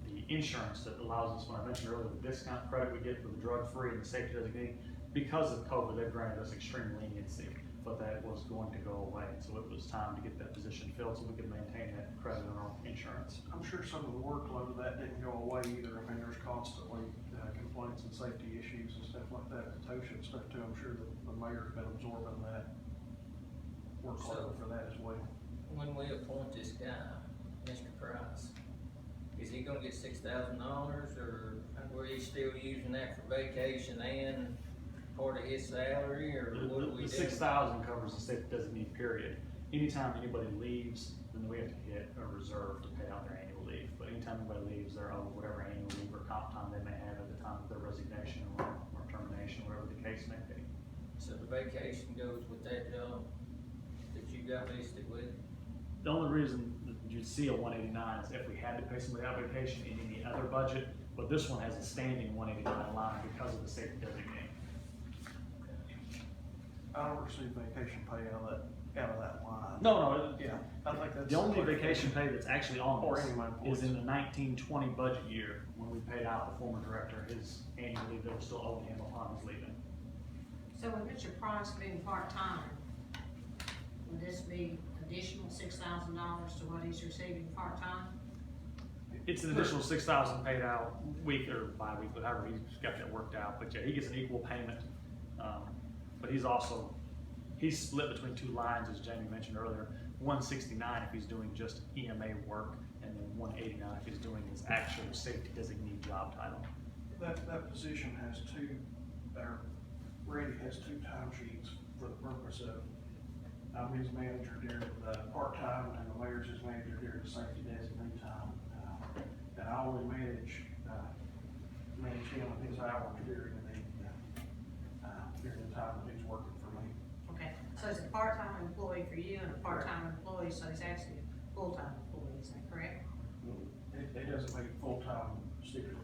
the insurance that allows us, when I mentioned earlier, the discount credit we get for the drug-free and the safety designee, because of COVID, they've granted us extreme leniency, but that was going to go away. So it was time to get that position filled so we could maintain that credit on our insurance.
I'm sure some of the workload of that didn't go away either. I mean, there's constantly complaints and safety issues and stuff like that, the TOSHA and stuff too. I'm sure the mayor's been absorbing that workload for that as well.
When we appoint this guy, Mr. Price, is he gonna get $6,000, or were you still using that for vacation and part of his salary, or what do we do?
The 6,000 covers the safety designee period. Anytime anybody leaves, then we have to hit a reserve to pay out their annual leave. But anytime anybody leaves, they're owed whatever annual leave or comp time they may have at the time of their resignation or termination, whatever the case may be.
So the vacation goes with that job that you got listed with?
The only reason that you'd see a 189 is if we had to pay somebody out vacation in any other budget, but this one has a standing 189 line because of the safety designee.
I don't receive vacation pay out of that line.
No,
Yeah, I think that's.
the only vacation pay that's actually on
Or
this
any of my
is in
employees.
the 1920 budget year, when we paid out the former director his annual leave that was still owed him upon his leaving.
So with Mr. Price being part-time, would this be additional $6,000 to what he's receiving part-time?
It's an additional 6,000 paid out week or bi-weekly, however he's got that worked out, but yeah, he gets an equal payment. But he's split between two lines, as Jamie mentioned earlier, 169 if he's doing just EMA work, and then 189 if he's doing his actual safety designee job title.
That position has Randy has two timesheets for the purpose of, I'm his manager during the part-time, and the mayor's his manager during the safety designee time. And I only manage him and his hours during the time that he's working for me.
Okay, so it's a part-time employee for you and a part-time employee, so he's actually a full-time employee, is that correct?
It doesn't make it full-time stipulated.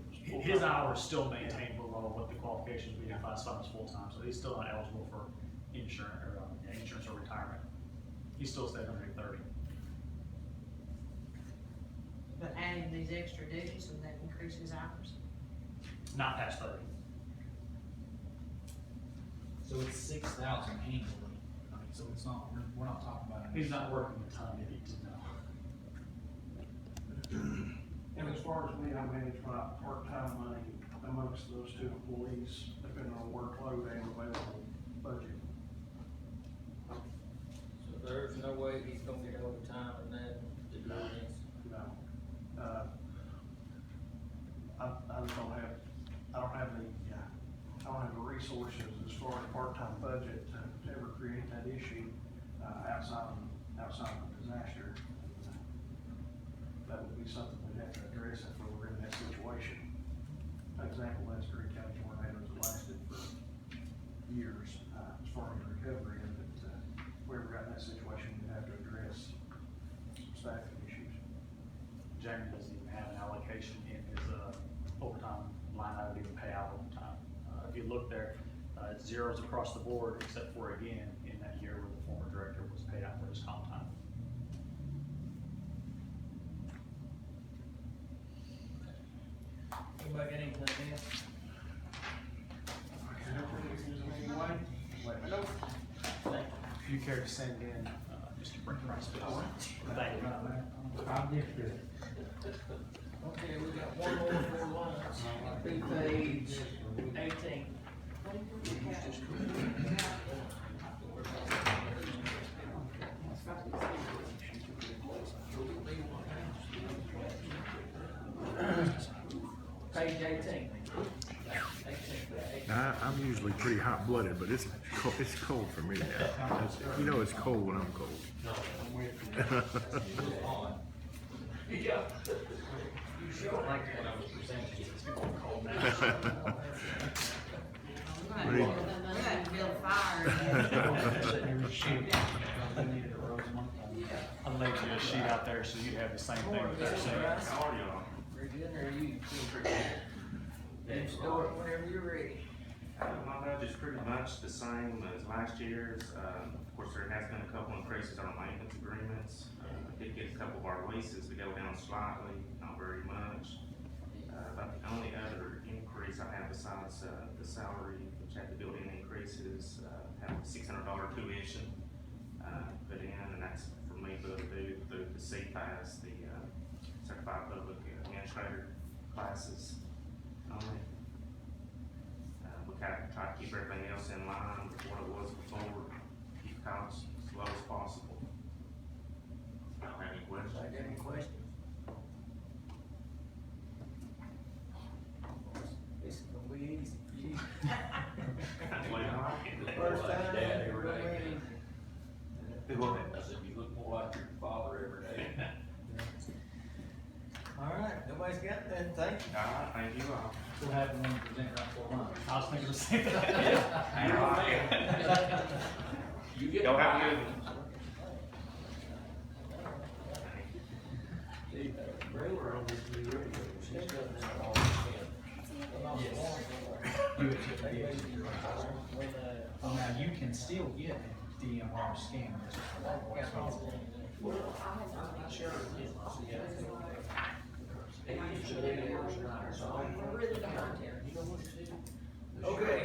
His hours still maintain below what the qualifications we define as full-time, so he's still not eligible for insurance or retirement. He still stays under 30.
But adding these extra duties, would that increase his hours?
Not past 30.
So it's 6,000 annually. I mean, so it's not, we're not talking about.
He's not working a ton, if you didn't know.
And as far as me, I manage my part-time money amongst those two employees, depending on workload and available budget.
So there's no way he's gonna get overtime in that to do this?
No. I don't have the resources as far as part-time budget to ever create that issue, outside of the disaster. That would be something we'd have to address if we were in that situation. An example, that's Green County tornadoes that lasted for years, as far as recovery, and that, if we ever got in that situation, we'd have to address staffing issues.
Jamie doesn't even have an allocation in his overtime if you look there, it's zeros across the board, except for again, in that year where the former director was paid out for his comp time.
Anybody got anything else?
I can help you in any way, let me know.
If you care to send in, Mr. Brent Price, please. Thank you.
Okay, we got one more for lunch, be page 18. Page 18.
I'm usually pretty hot-blooded, but it's cold for me now. You know it's cold when I'm cold.
Yeah. You sure like when I was presenting, it's cold now.
We're gonna build a fire.
I'll lay you a sheet out there so you have the same thing that they're saying.
How are y'all?
We're good, or you? You start whenever you're ready.
My budget's pretty much the same as last year's. Of course, there has been a couple increases on maintenance agreements. I did get a couple of our leases to go down slightly, not very much. About the only other increase I have besides the salary, which had the built-in increases, have a $600 tuition put in, and that's for me to do through the CPAS, the Certified Public Administrator classes only. We kind of try to keep everything else in line with what it was before, keep costs as low as possible. I don't have any questions.
I got any questions? This is gonna be easy for you.
That's what I like it.
First time,
Daddy,
we're
right?
ready.
I said, you look more like your father every day.
All right, nobody's got that, thank you.
All right, thank you all.
What happened when you present right for lunch? I was thinking the same thing.
All right.
You get.
Y'all have a good
Brewer on this new radio, she's done that all
Oh, now you can still get DMR scanners.
Okay.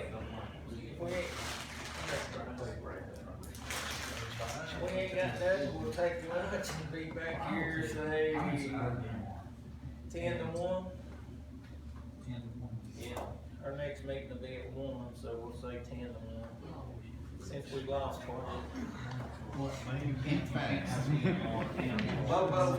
We ain't got nothing, we'll take lunch and be back here, say, 10 to 1. Yeah, our next meeting will be at 1, so we'll say 10 to 1. Since we lost one.
You can't fax.
Bobo.